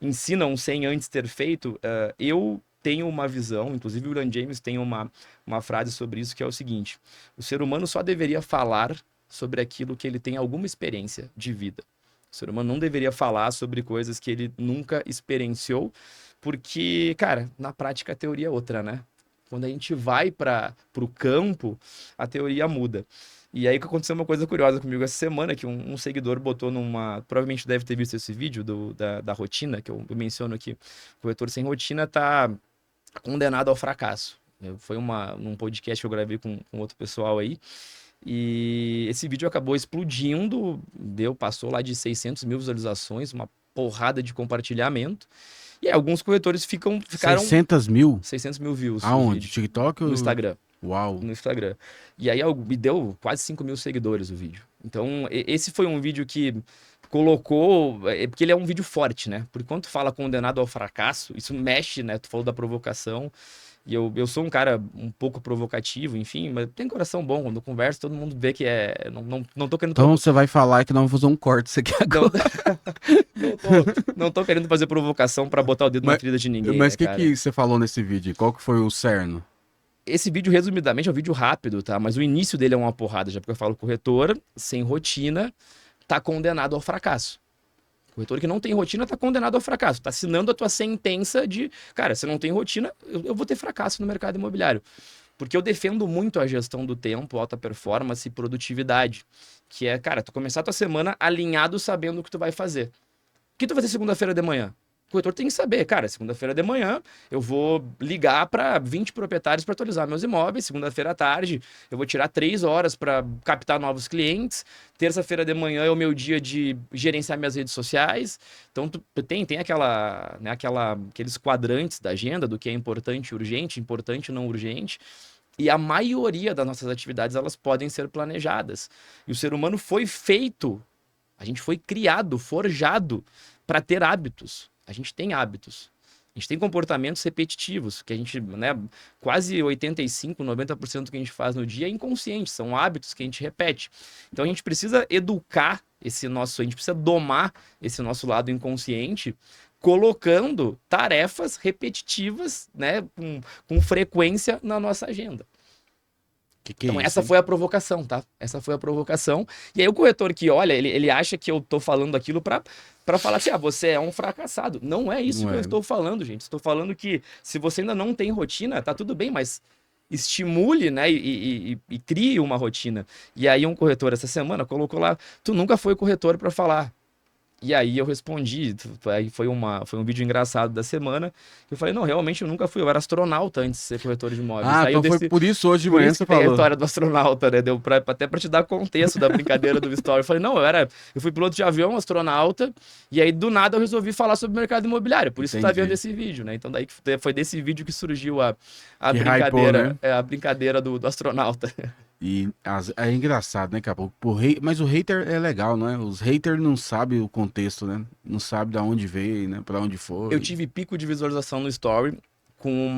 S3: ensinam sem antes ter feito, eu tenho uma visão, inclusive o William James tem uma frase sobre isso, que é o seguinte: o ser humano só deveria falar sobre aquilo que ele tem alguma experiência de vida. O ser humano não deveria falar sobre coisas que ele nunca experienciou, porque, cara, na prática a teoria é outra, né? Quando a gente vai para o campo, a teoria muda. E aí que aconteceu uma coisa curiosa comigo essa semana, que um seguidor botou numa... Provavelmente deve ter visto esse vídeo da rotina, que eu menciono aqui. O corretor sem rotina tá condenado ao fracasso. Foi num podcast que eu gravei com outro pessoal aí. E esse vídeo acabou explodindo, passou lá de 600 mil visualizações, uma porrada de compartilhamento. E aí, alguns corretores ficaram...
S2: 600 mil?
S3: 600 mil views.
S2: Aonde? TikTok ou...
S3: No Instagram.
S2: Uau.
S3: No Instagram. E aí me deu quase 5 mil seguidores o vídeo. Então, esse foi um vídeo que colocou... Porque ele é um vídeo forte, né? Por enquanto fala condenado ao fracasso, isso mexe, né? Tu falou da provocação. E eu sou um cara um pouco provocativo, enfim, mas tem coração bom. Quando eu converso, todo mundo vê que é... Não tô querendo...
S2: Então você vai falar que não vou fazer um corte isso aqui agora.
S3: Não tô querendo fazer provocação pra botar o dedo na ferida de ninguém,
S2: Mas o
S3: né,
S2: que você falou nesse vídeo? Qual que foi o cerno?
S3: Esse vídeo, resumidamente, é um vídeo rápido, tá? Mas o início dele é uma porrada, já porque eu falo corretor sem rotina tá condenado ao fracasso. O corretor que não tem rotina tá condenado ao fracasso. Tá assinando a tua sentença de, cara, se não tem rotina, eu vou ter fracasso no mercado imobiliário. Porque eu defendo muito a gestão do tempo, alta performance e produtividade. Que é, cara, tu começar a tua semana alinhado sabendo o que tu vai fazer. O que tu vai fazer segunda-feira de manhã? O corretor tem que saber, cara, segunda-feira de manhã eu vou ligar para 20 proprietários para atualizar meus imóveis, segunda-feira à tarde eu vou tirar 3 horas para captar novos clientes, terça-feira de manhã é o meu dia de gerenciar minhas redes sociais. Então tu tem aqueles quadrantes da agenda do que é importante e não urgente. E a maioria das nossas atividades elas podem ser planejadas. E o ser humano foi feito, a gente foi criado, forjado para ter hábitos. A gente tem hábitos. A gente tem comportamentos repetitivos, que a gente, né, quase 85, 90% do que a gente faz no dia é inconsciente, são hábitos que a gente repete. Então a gente precisa educar a gente precisa domar esse nosso lado inconsciente, colocando tarefas repetitivas, né, com frequência na nossa agenda. Então, essa foi a provocação, tá? Essa foi a provocação. E aí, o corretor que olha, ele acha que eu tô falando aquilo pra falar assim, você é um fracassado. Não é isso que eu estou falando, gente. Estou falando que se você ainda não tem rotina, tá tudo bem, mas estimule, né, e crie uma rotina. E aí, um corretor essa semana colocou lá, tu nunca foi corretor pra falar. E aí eu respondi, aí foi um vídeo engraçado da semana, eu falei, não, realmente eu nunca fui, eu era astronauta antes de ser corretor de imóveis.
S2: Então foi por isso hoje de manhã você falou.
S3: A história do astronauta, né, deu até pra te dar contexto da brincadeira do story. Eu falei, não, eu fui piloto de avião, astronauta, e aí do nada eu resolvi falar sobre o mercado imobiliário, por isso você tá vendo esse vídeo, né, então daí foi desse vídeo que surgiu a brincadeira, hypou, né? A brincadeira do astronauta.
S2: E é engraçado, né, cara? Mas o hater é legal, né? Os haters não sabem o contexto, né? Não sabem de onde veio, né? Pra onde foi.
S3: Eu tive pico de visualização no story com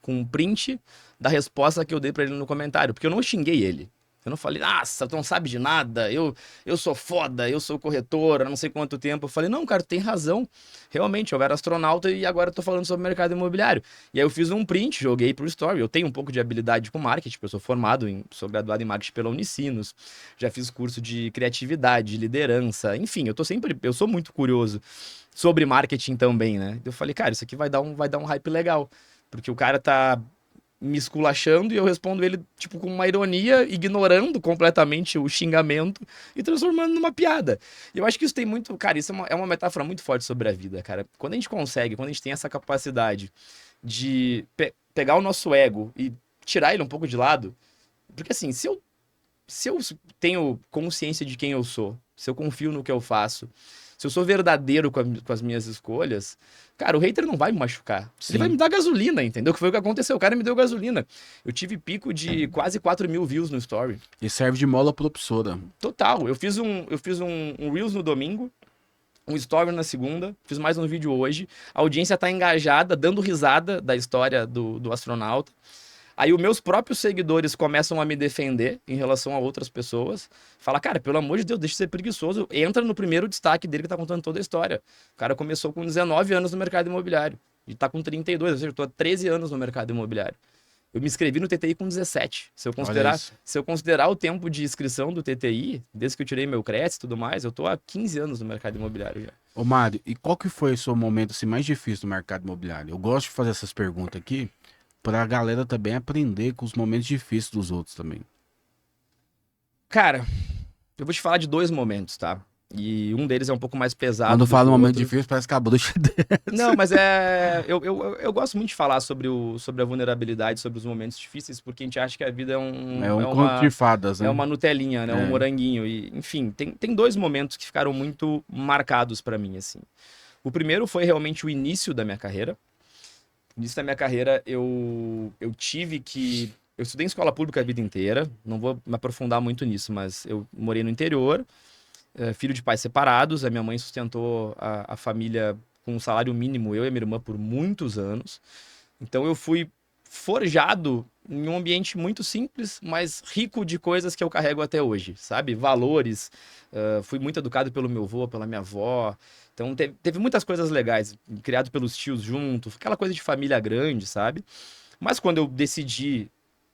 S3: um print da resposta que eu dei pra ele no comentário, porque eu não xinguei ele. Eu não falei, nossa, tu não sabe de nada, eu sou foda, eu sou corretor, há não sei quanto tempo. Eu falei, não, cara, tu tem razão. Realmente, eu era astronauta e agora eu tô falando sobre o mercado imobiliário. E aí eu fiz um print, joguei pro story. Eu tenho um pouco de habilidade com marketing, eu sou graduado em marketing pela Unicinos, já fiz curso de criatividade, liderança, enfim, eu sou muito curioso sobre marketing também, né? Eu falei, cara, isso aqui vai dar um hype legal, porque o cara tá me esculachando e eu respondo ele, tipo, com uma ironia, ignorando completamente o xingamento e transformando numa piada. E eu acho que isso tem muito... Cara, isso é uma metáfora muito forte sobre a vida, cara. Quando a gente tem essa capacidade de pegar o nosso ego e tirar ele um pouco de lado, porque assim, se eu tenho consciência de quem eu sou, se eu confio no que eu faço, se eu sou verdadeiro com as minhas escolhas, cara, o hater não vai me machucar. Sim. Ele vai me dar gasolina, entendeu? Que foi o que aconteceu. O cara me deu gasolina. Eu tive pico de quase 4 mil views no story.
S2: E serve de mola propulsora.
S3: Total. Eu fiz um Reels no domingo, um story na segunda, fiz mais um vídeo hoje. A audiência tá engajada, dando risada da história do astronauta. Aí os meus próprios seguidores começam a me defender em relação a outras pessoas. Fala, cara, pelo amor de Deus, deixa de ser preguiçoso. Entra no primeiro destaque dele que tá contando toda a história. O cara começou com 19 anos no mercado imobiliário. E tá com 32, ou seja, eu tô há 13 anos no mercado imobiliário. Eu me inscrevi no TTI com 17. Se eu considerar o tempo de inscrição do TTI, desde que eu tirei meu crédito e tudo mais, eu tô há 15 anos no mercado imobiliário já.
S2: Ô Mário, e qual que foi o seu momento assim, mais difícil no mercado imobiliário? Eu gosto de fazer essas perguntas aqui, pra galera também aprender com os momentos difíceis dos outros também.
S3: Cara, eu vou te falar de 2 momentos, tá? E um deles é um pouco mais pesado
S2: Quando
S3: do
S2: fala
S3: que
S2: um
S3: o
S2: momento
S3: outro.
S2: difícil, parece que acabou do
S3: Não, mas é. Eu gosto muito de falar sobre a vulnerabilidade, sobre os momentos difíceis, porque a gente acha que a vida
S2: É um conto de fadas,
S3: é
S2: né?
S3: uma Nutelinha, né? Um
S2: É.
S3: moranguinho. E, enfim, tem 2 momentos que ficaram muito marcados pra mim, assim. O primeiro foi realmente o início da minha carreira. No início da minha carreira, eu tive que. Eu estudei em escola pública a vida inteira, não vou me aprofundar muito nisso, mas eu morei no interior, filho de pais separados, a minha mãe sustentou a família com um salário mínimo, eu e a minha irmã, por muitos anos. Então eu fui forjado em um ambiente muito simples, mas rico de coisas que eu carrego até hoje, sabe? Valores. Fui muito educado pelo meu avô, pela minha avó. Então teve muitas coisas legais, criado pelos tios junto, aquela coisa de família grande, sabe? Mas quando eu decidi,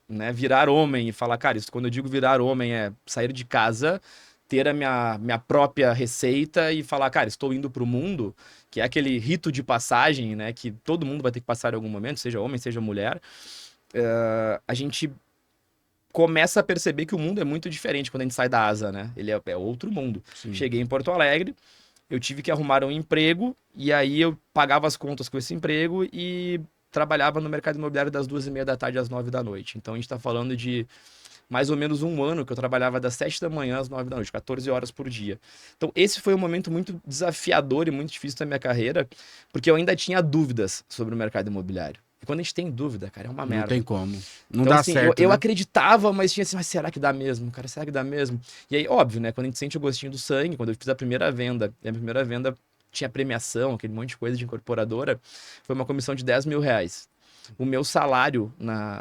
S3: né, virar homem e falar, cara, isso quando eu digo virar homem é sair de casa, ter a minha própria receita e falar, cara, estou indo para o mundo, que é aquele rito de passagem, né, que todo mundo vai ter que passar em algum momento, seja homem, seja mulher, a gente começa a perceber que o mundo é muito diferente quando a gente sai da asa, né? Ele é outro mundo.
S2: Sim.
S3: Cheguei em Porto Alegre, eu tive que arrumar um emprego e aí eu pagava as contas com esse emprego e trabalhava no mercado imobiliário das 2h30 da tarde às 9 da noite. Então a gente está falando de mais ou menos um ano que eu trabalhava das 7 da manhã às 9 da noite, 14 horas por dia. Então esse foi um momento muito desafiador e muito difícil da minha carreira, porque eu ainda tinha dúvidas sobre o mercado imobiliário. E quando a gente tem dúvida, cara, é uma
S2: Não
S3: merda.
S2: tem como. Não
S3: Então,
S2: dá
S3: assim,
S2: certo,
S3: eu
S2: né?
S3: acreditava, mas tinha assim, mas será que dá mesmo? Cara, será que dá mesmo? E aí, óbvio, né? Quando a gente sente o gostinho do sangue, quando eu fiz a primeira venda, e a primeira venda tinha premiação, aquele monte de coisa de incorporadora, foi uma comissão de 10 mil reais. O meu salário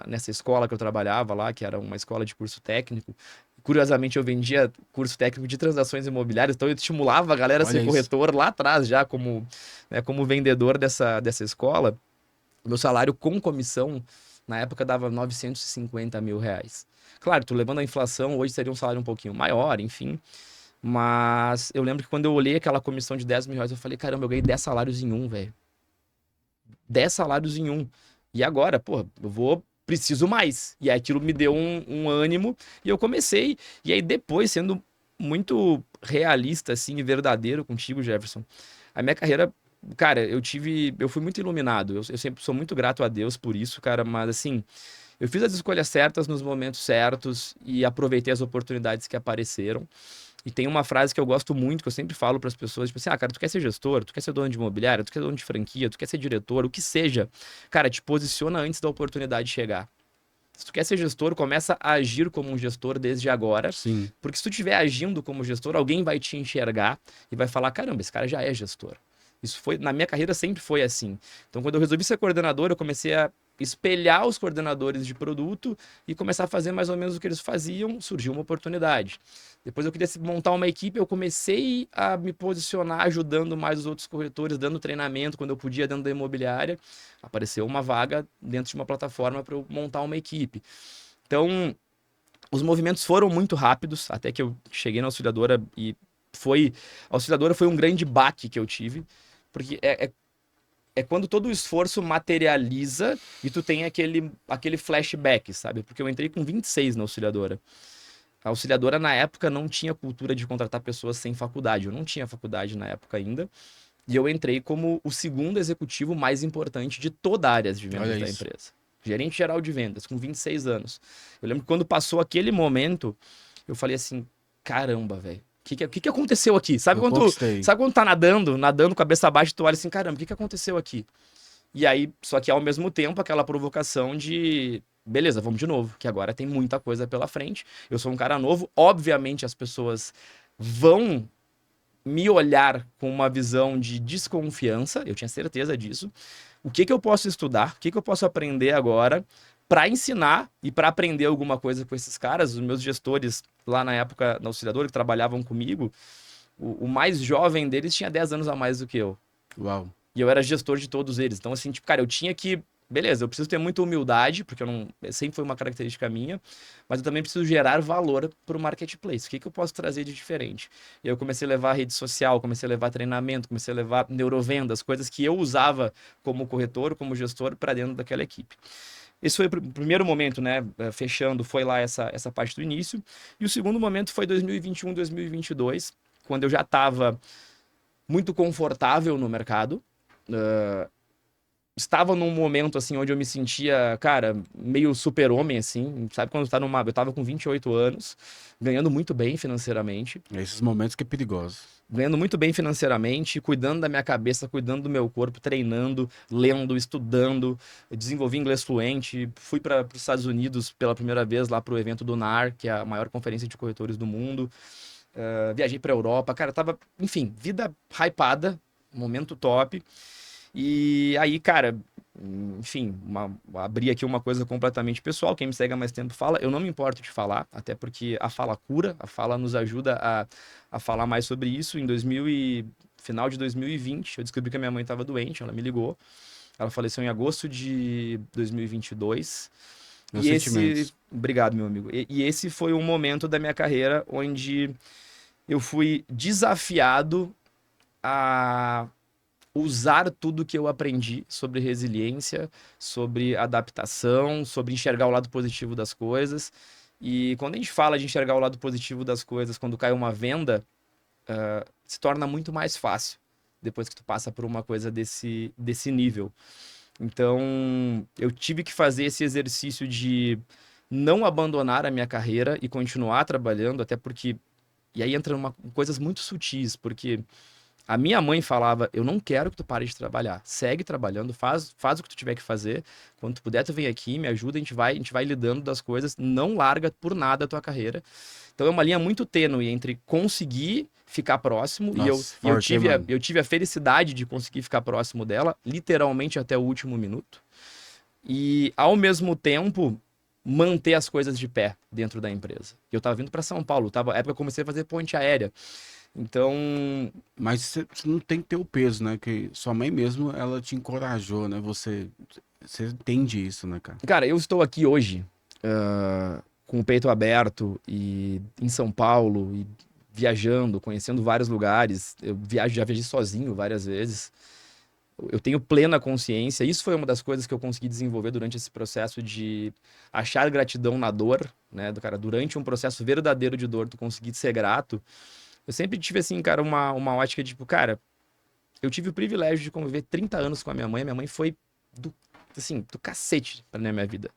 S3: nessa escola que eu trabalhava lá, que era uma escola de curso técnico, curiosamente eu vendia curso técnico de transações imobiliárias, então eu estimulava a galera a
S2: Olha
S3: ser
S2: isso.
S3: corretor lá atrás já como, né, como vendedor dessa escola. Meu salário com comissão, na época, dava 950 mil reais. Claro, tu levando a inflação, hoje seria um salário um pouquinho maior, enfim. Mas eu lembro que quando eu olhei aquela comissão de 10 mil reais, eu falei, caramba, eu ganhei 10 salários em um, velho. 10 salários em um. E agora, pô, preciso mais. E aí aquilo me deu um ânimo e eu comecei. E aí depois, sendo muito realista, assim, e verdadeiro contigo, Jefferson, a minha carreira, cara, eu fui muito iluminado. Eu sempre sou muito grato a Deus por isso, cara, mas assim, eu fiz as escolhas certas nos momentos certos e aproveitei as oportunidades que apareceram. E tem uma frase que eu gosto muito, que eu sempre falo para as pessoas, tipo assim, ah, cara, tu quer ser gestor, tu quer ser dono de imobiliária, tu quer ser dono de franquia, tu quer ser diretor, o que seja. Cara, te posiciona antes da oportunidade chegar. Se tu quer ser gestor, começa a agir como um gestor desde agora,
S2: Sim.
S3: porque se tu estiver agindo como gestor, alguém vai te enxergar e vai falar, caramba, esse cara já é gestor. Isso foi, na minha carreira sempre foi assim. Então, quando eu resolvi ser coordenador, eu comecei a espelhar os coordenadores de produto e começar a fazer mais ou menos o que eles faziam, surgiu uma oportunidade. Depois eu queria montar uma equipe, eu comecei a me posicionar ajudando mais os outros corretores, dando treinamento quando eu podia dentro da imobiliária. Apareceu uma vaga dentro de uma plataforma para eu montar uma equipe. Então, os movimentos foram muito rápidos, até que eu cheguei na auxiliadora e a auxiliadora foi um grande baque que eu tive, porque é quando todo o esforço materializa e tu tem aquele flashback, sabe? Porque eu entrei com 26 na auxiliadora. A auxiliadora, na época, não tinha cultura de contratar pessoas sem faculdade. Eu não tinha faculdade na época ainda. E eu entrei como o segundo executivo mais importante de toda a área de vendas
S2: Olha
S3: da
S2: isso.
S3: empresa. Gerente geral de vendas, com 26 anos. Eu lembro que quando passou aquele momento, eu falei assim, caramba, velho. O que aconteceu aqui?
S2: Eu conquistei.
S3: Sabe quando tá nadando, cabeça abaixo, tu olha assim, caramba, o que aconteceu aqui? E aí, só que ao mesmo tempo, aquela provocação de, beleza, vamos de novo, que agora tem muita coisa pela frente. Eu sou um cara novo, obviamente as pessoas vão me olhar com uma visão de desconfiança, eu tinha certeza disso. O que eu posso estudar? O que eu posso aprender agora para ensinar e para aprender alguma coisa com esses caras? Os meus gestores lá na época, na auxiliadora, que trabalhavam comigo, o mais jovem deles tinha 10 anos a mais do que eu.
S2: Uau.
S3: E eu era gestor de todos eles. Então, assim, tipo, cara, eu tinha que. Beleza, eu preciso ter muita humildade, porque eu não. Sempre foi uma característica minha, mas eu também preciso gerar valor para o marketplace. O que eu posso trazer de diferente? E eu comecei a levar rede social, comecei a levar treinamento, comecei a levar neurovendas, coisas que eu usava como corretor, como gestor, para dentro daquela equipe. Esse foi o primeiro momento, né? Fechando, foi lá essa parte do início. E o segundo momento foi 2021, 2022, quando eu já estava muito confortável no mercado. Estava num momento, assim, onde eu me sentia, cara, meio super-homem, assim. Sabe quando tá numa... Eu tava com 28 anos, ganhando muito bem financeiramente.
S2: Esses momentos que é perigoso.
S3: Ganhando muito bem financeiramente, cuidando da minha cabeça, cuidando do meu corpo, treinando, lendo, estudando, desenvolvi inglês fluente, fui para os Estados Unidos pela primeira vez lá para o evento do NAR, que é a maior conferência de corretores do mundo. Viajei para Europa, cara, tava, enfim, vida hypada, momento top. E aí, cara, enfim, abri aqui uma coisa completamente pessoal. Quem me segue há mais tempo fala. Eu não me importo de falar, até porque a fala cura, a fala nos ajuda a falar mais sobre isso. Final de 2020, eu descobri que a minha mãe estava doente, ela me ligou. Ela faleceu em agosto de 2022.
S2: Meus sentimentos.
S3: Obrigado, meu amigo. E esse foi um momento da minha carreira onde eu fui desafiado a usar tudo que eu aprendi sobre resiliência, sobre adaptação, sobre enxergar o lado positivo das coisas. E quando a gente fala de enxergar o lado positivo das coisas, quando cai uma venda, se torna muito mais fácil depois que tu passa por uma coisa desse nível. Então, eu tive que fazer esse exercício de não abandonar a minha carreira e continuar trabalhando, até porque... E aí entra coisas muito sutis, porque... A minha mãe falava, eu não quero que tu pare de trabalhar. Segue trabalhando, faz o que tu tiver que fazer. Quando tu puder, tu vem aqui, me ajuda, a gente vai lidando das coisas. Não larga por nada a tua carreira. Então é uma linha muito tênue entre conseguir ficar próximo.
S2: Nossa,
S3: E eu
S2: forte, hein, mano?
S3: tive a felicidade de conseguir ficar próximo dela, literalmente até o último minuto. E, ao mesmo tempo, manter as coisas de pé dentro da empresa. Eu tava vindo para São Paulo, na época eu comecei a fazer ponte aérea. Então,
S2: Mas você não tem que ter o peso, né? Que sua mãe mesmo, ela te encorajou, né? Você entende isso, né, cara?
S3: cara, eu estou aqui hoje, com o peito aberto e em São Paulo e viajando, conhecendo vários lugares. Já viajei sozinho várias vezes. Eu tenho plena consciência. Isso foi uma das coisas que eu consegui desenvolver durante esse processo de achar gratidão na dor, né? Cara, durante um processo verdadeiro de dor, tu conseguir ser grato. Eu sempre tive, assim, cara, uma ótica de, tipo, cara, eu tive o privilégio de conviver 30 anos com a minha mãe. Minha mãe foi do cacete na minha vida.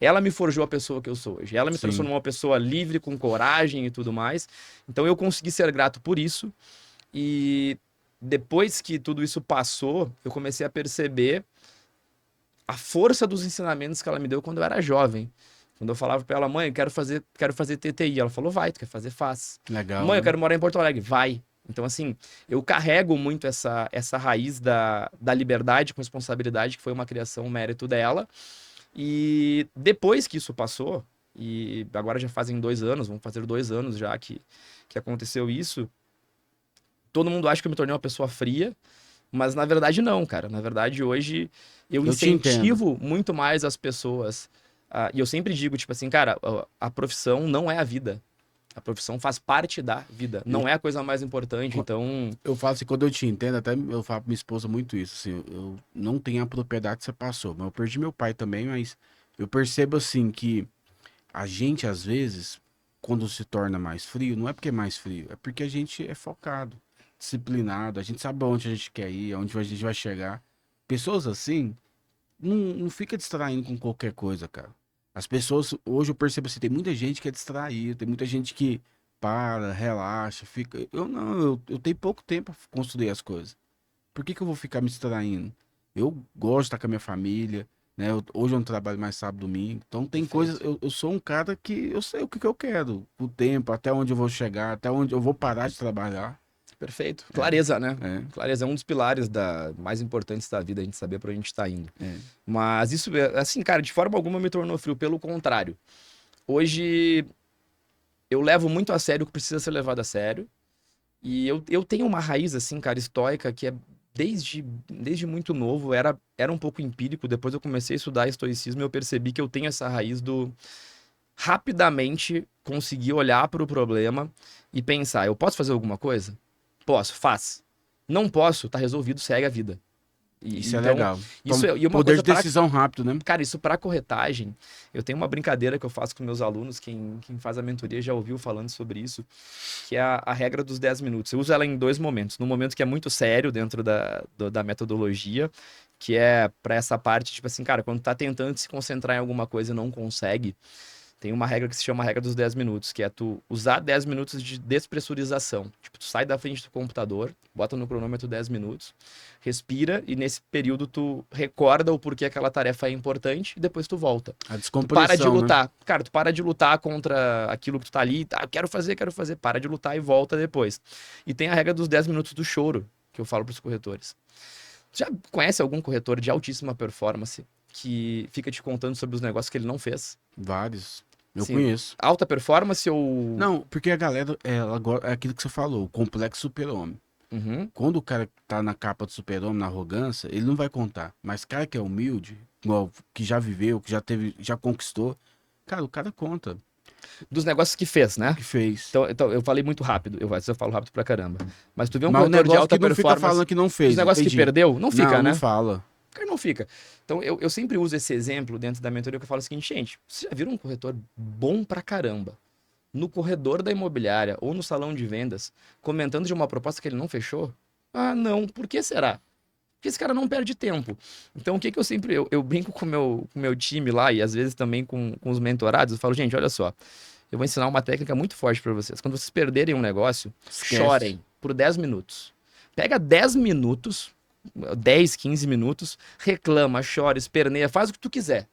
S3: Ela me forjou a pessoa que eu sou hoje. Ela me
S2: Sim.
S3: transformou uma pessoa livre, com coragem e tudo mais. Então eu consegui ser grato por isso. E depois que tudo isso passou, eu comecei a perceber a força dos ensinamentos que ela me deu quando eu era jovem. Quando eu falava pra ela, mãe, quero fazer TTI. Ela falou, vai, tu quer fazer, faz.
S2: Legal,
S3: Mãe, eu
S2: né?
S3: quero morar em Porto Alegre. Vai. Então, assim, eu carrego muito essa raiz da liberdade com responsabilidade, que foi uma criação, um mérito dela. E depois que isso passou, e agora já fazem 2 anos, vão fazer 2 anos já que aconteceu isso, todo mundo acha que eu me tornei uma pessoa fria, mas na verdade não, cara. Na verdade, hoje eu
S2: Eu te entendo.
S3: incentivo muito mais as pessoas. E eu sempre digo, tipo assim, cara, a profissão não é a vida. A profissão faz parte da vida, não é a coisa mais importante, então...
S2: Eu falo assim, quando eu te entendo, até eu falo pra minha esposa muito isso, assim, eu não tenho a propriedade que você passou, mas eu perdi meu pai também, mas eu percebo, assim, que a gente, às vezes, quando se torna mais frio, não é porque é mais frio, é porque a gente é focado, disciplinado, a gente sabe aonde a gente quer ir, aonde a gente vai chegar. Pessoas assim, não fica distraindo com qualquer coisa, cara. As pessoas, hoje eu percebo assim, tem muita gente que é distraída, tem muita gente que para, relaxa, fica. Eu não, eu tenho pouco tempo pra construir as coisas. Por que que eu vou ficar me distraindo? Eu gosto de estar com a minha família, né? Hoje eu não trabalho mais sábado, domingo. Então tem coisas,
S3: Perfeito.
S2: eu sou um cara que eu sei o que que eu quero, o tempo, até onde eu vou chegar, até onde eu vou parar de trabalhar.
S3: Perfeito. Clareza, né?
S2: É,
S3: Clareza é um dos pilares mais importantes da vida, a gente saber pra onde a gente tá indo.
S2: é.
S3: Mas isso, assim, cara, de forma alguma me tornou frio, pelo contrário. Hoje eu levo muito a sério o que precisa ser levado a sério. E eu tenho uma raiz, assim, cara, estoica, que é desde muito novo, era um pouco empírico. Depois eu comecei a estudar estoicismo e eu percebi que eu tenho essa raiz do rapidamente conseguir olhar para o problema e pensar, eu posso fazer alguma coisa? Posso, faz. Não posso, tá resolvido, segue a vida.
S2: Isso
S3: então,
S2: é legal.
S3: Isso é, e uma
S2: Poder
S3: coisa
S2: de decisão rápido, né?
S3: Cara, isso para corretagem, eu tenho uma brincadeira que eu faço com meus alunos, quem faz a mentoria já ouviu falando sobre isso, que é a regra dos 10 minutos. Eu uso ela em dois momentos. No momento que é muito sério dentro da metodologia, que é para essa parte, tipo assim, cara, quando tá tentando se concentrar em alguma coisa e não consegue, tem uma regra que se chama a regra dos 10 minutos, que é tu usar 10 minutos de despressurização. Tipo, tu sai da frente do computador, bota no cronômetro 10 minutos, respira e nesse período tu recorda o porquê aquela tarefa é importante e depois tu volta.
S2: A
S3: Tu para de
S2: descompressão, né?
S3: lutar. Cara, tu para de lutar contra aquilo que tu tá ali, tá, quero fazer, para de lutar e volta depois. E tem a regra dos 10 minutos do choro, que eu falo pros corretores. Já conhece algum corretor de altíssima performance que fica te contando sobre os negócios que ele não fez?
S2: Vários. Eu
S3: Sim.
S2: conheço.
S3: Alta performance ou.
S2: Não, porque a galera, é aquilo que você falou, o complexo super-homem.
S3: Uhum.
S2: Quando o cara tá na capa do super-homem, na arrogância, ele não vai contar. Mas cara que é humilde, igual, que já viveu, que já teve, já conquistou, cara, o cara conta
S3: Dos negócios que fez, né?
S2: o que fez.
S3: Então, eu falei muito rápido. Eu falo rápido pra caramba. Mas tu vê um
S2: Mas o
S3: corretor de
S2: negócio
S3: alta
S2: que não fica
S3: performance.
S2: falando que não fez.
S3: Os negócios que
S2: entendi.
S3: perdeu, não fica,
S2: não,
S3: né?
S2: Não fala.
S3: O cara não fica. Então, eu sempre uso esse exemplo dentro da mentoria que eu falo o seguinte, gente, vocês já viram um corretor bom pra caramba no corredor da imobiliária ou no salão de vendas comentando de uma proposta que ele não fechou? Ah, não. Por que será? Porque esse cara não perde tempo. Então, o que eu sempre... Eu brinco com o meu time lá e às vezes também com os mentorados. Eu falo, gente, olha só. Eu vou ensinar uma técnica muito forte pra vocês. Quando vocês perderem um negócio,
S2: Esquece.
S3: chorem por 10 minutos. Pega 10 minutos, 10, 15 minutos, reclama, chora, esperneia, faz o que tu quiser.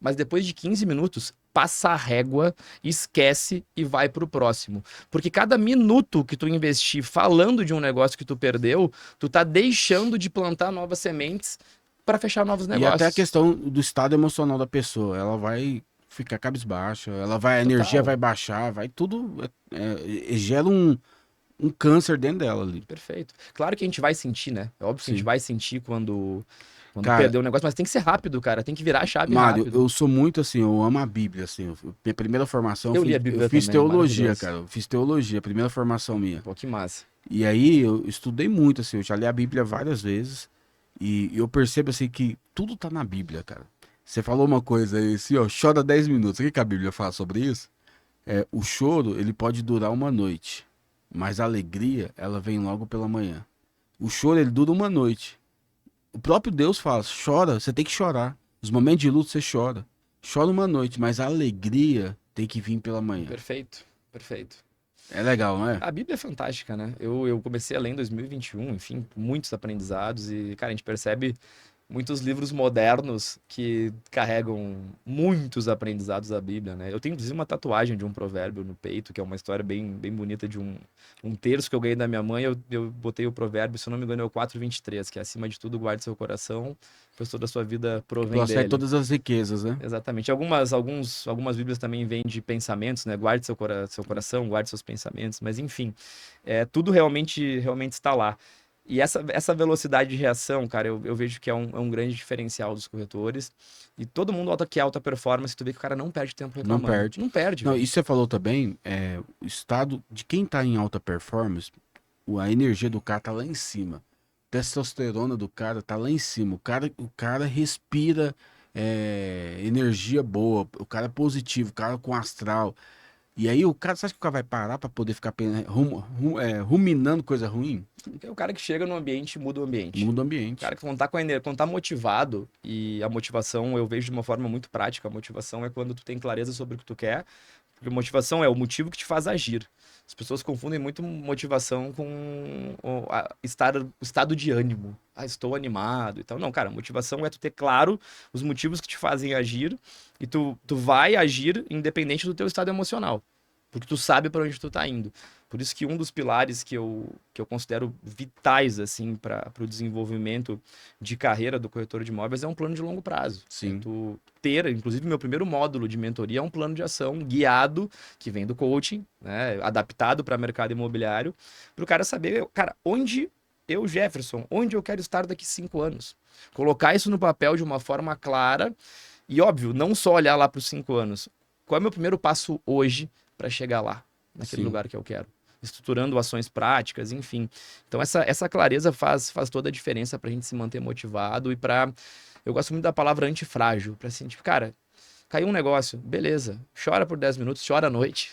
S3: Mas depois de 15 minutos, passa a régua, esquece e vai pro próximo. Porque cada minuto que tu investir falando de um negócio que tu perdeu, tu tá deixando de plantar novas sementes para fechar novos
S2: E
S3: negócios.
S2: até a questão do estado emocional da pessoa. Ela vai ficar cabisbaixa, a energia vai baixar, vai tudo. Gera um câncer dentro dela ali.
S3: Perfeito. Claro que a gente vai sentir, né? É óbvio que a gente
S2: Sim.
S3: vai sentir quando
S2: Cara,
S3: perder o negócio, mas tem que ser rápido, cara. Tem que virar a chave
S2: Mário,
S3: rápido.
S2: eu sou muito assim, eu amo a Bíblia, assim. Minha primeira formação,
S3: Eu li a Bíblia
S2: eu fiz
S3: também,
S2: teologia,
S3: maravilhoso.
S2: cara. Eu fiz teologia, a primeira formação minha.
S3: Pô, que massa.
S2: E aí eu estudei muito, assim, eu já li a Bíblia várias vezes. E eu percebo, assim, que tudo tá na Bíblia, cara. Você falou uma coisa aí, assim, ó, chora 10 minutos. O que que a Bíblia fala sobre isso? O choro, ele pode durar uma noite, mas a alegria, ela vem logo pela manhã. O choro, ele dura uma noite. O próprio Deus fala, chora, você tem que chorar. Os momentos de luto, você chora. Chora uma noite, mas a alegria tem que vir pela manhã.
S3: Perfeito, perfeito.
S2: É legal, não é?
S3: A Bíblia é fantástica, né? Eu comecei a ler em 2021, enfim, muitos aprendizados e, cara, a gente percebe muitos livros modernos que carregam muitos aprendizados da Bíblia, né? Eu tenho, inclusive, uma tatuagem de um provérbio no peito, que é uma história bem, bem bonita de um terço que eu ganhei da minha mãe. Eu botei o provérbio, se eu não me engano, é o 4:23, que é acima de tudo, guarde seu coração, pois toda a sua vida provém
S2: Consegue
S3: dele.
S2: todas as riquezas, né?
S3: Exatamente. Algumas Bíblias também vêm de pensamentos, né? Guarde seu coração, guarde seus pensamentos, mas enfim, tudo realmente está lá. E essa velocidade de reação, cara, eu vejo que é um grande diferencial dos corretores. E todo mundo que é alta performance, tu vê que o cara não perde tempo reclamando.
S2: Não perde.
S3: Não perde.
S2: Não,
S3: velho.
S2: isso você falou também, o estado de quem tá em alta performance, a energia do cara tá lá em cima. A testosterona do cara tá lá em cima. O cara respira energia boa, o cara é positivo, o cara com astral. E aí o cara, você acha que o cara vai parar pra poder ficar ruminando coisa ruim?
S3: Porque é o cara que chega no ambiente e muda o ambiente.
S2: Muda o
S3: O
S2: ambiente.
S3: cara que quando tá com a energia, quando tá motivado, e a motivação eu vejo de uma forma muito prática, a motivação é quando tu tem clareza sobre o que tu quer, porque motivação é o motivo que te faz agir. As pessoas confundem muito motivação com o estado de ânimo. Ah, estou animado e tal. Não, cara, motivação é tu ter claro os motivos que te fazem agir e tu vai agir independente do teu estado emocional, porque tu sabe para onde tu tá indo. Por isso que um dos pilares que eu considero vitais assim para o desenvolvimento de carreira do corretor de imóveis é um plano de longo prazo.
S2: Sim.
S3: É tu ter, inclusive meu primeiro módulo de mentoria é um plano de ação guiado que vem do coaching, né, adaptado para mercado imobiliário, para o cara saber, cara, onde eu quero estar daqui 5 anos. Colocar isso no papel de uma forma clara e, óbvio, não só olhar lá para os 5 anos. Qual é o meu primeiro passo hoje para chegar lá, naquele
S2: Sim.
S3: lugar que eu quero? estruturando ações práticas, enfim. Então essa clareza faz toda a diferença pra gente se manter motivado e pra... Eu gosto muito da palavra antifrágil, pra assim, tipo, cara, caiu um negócio, beleza, chora por 10 minutos, chora à noite.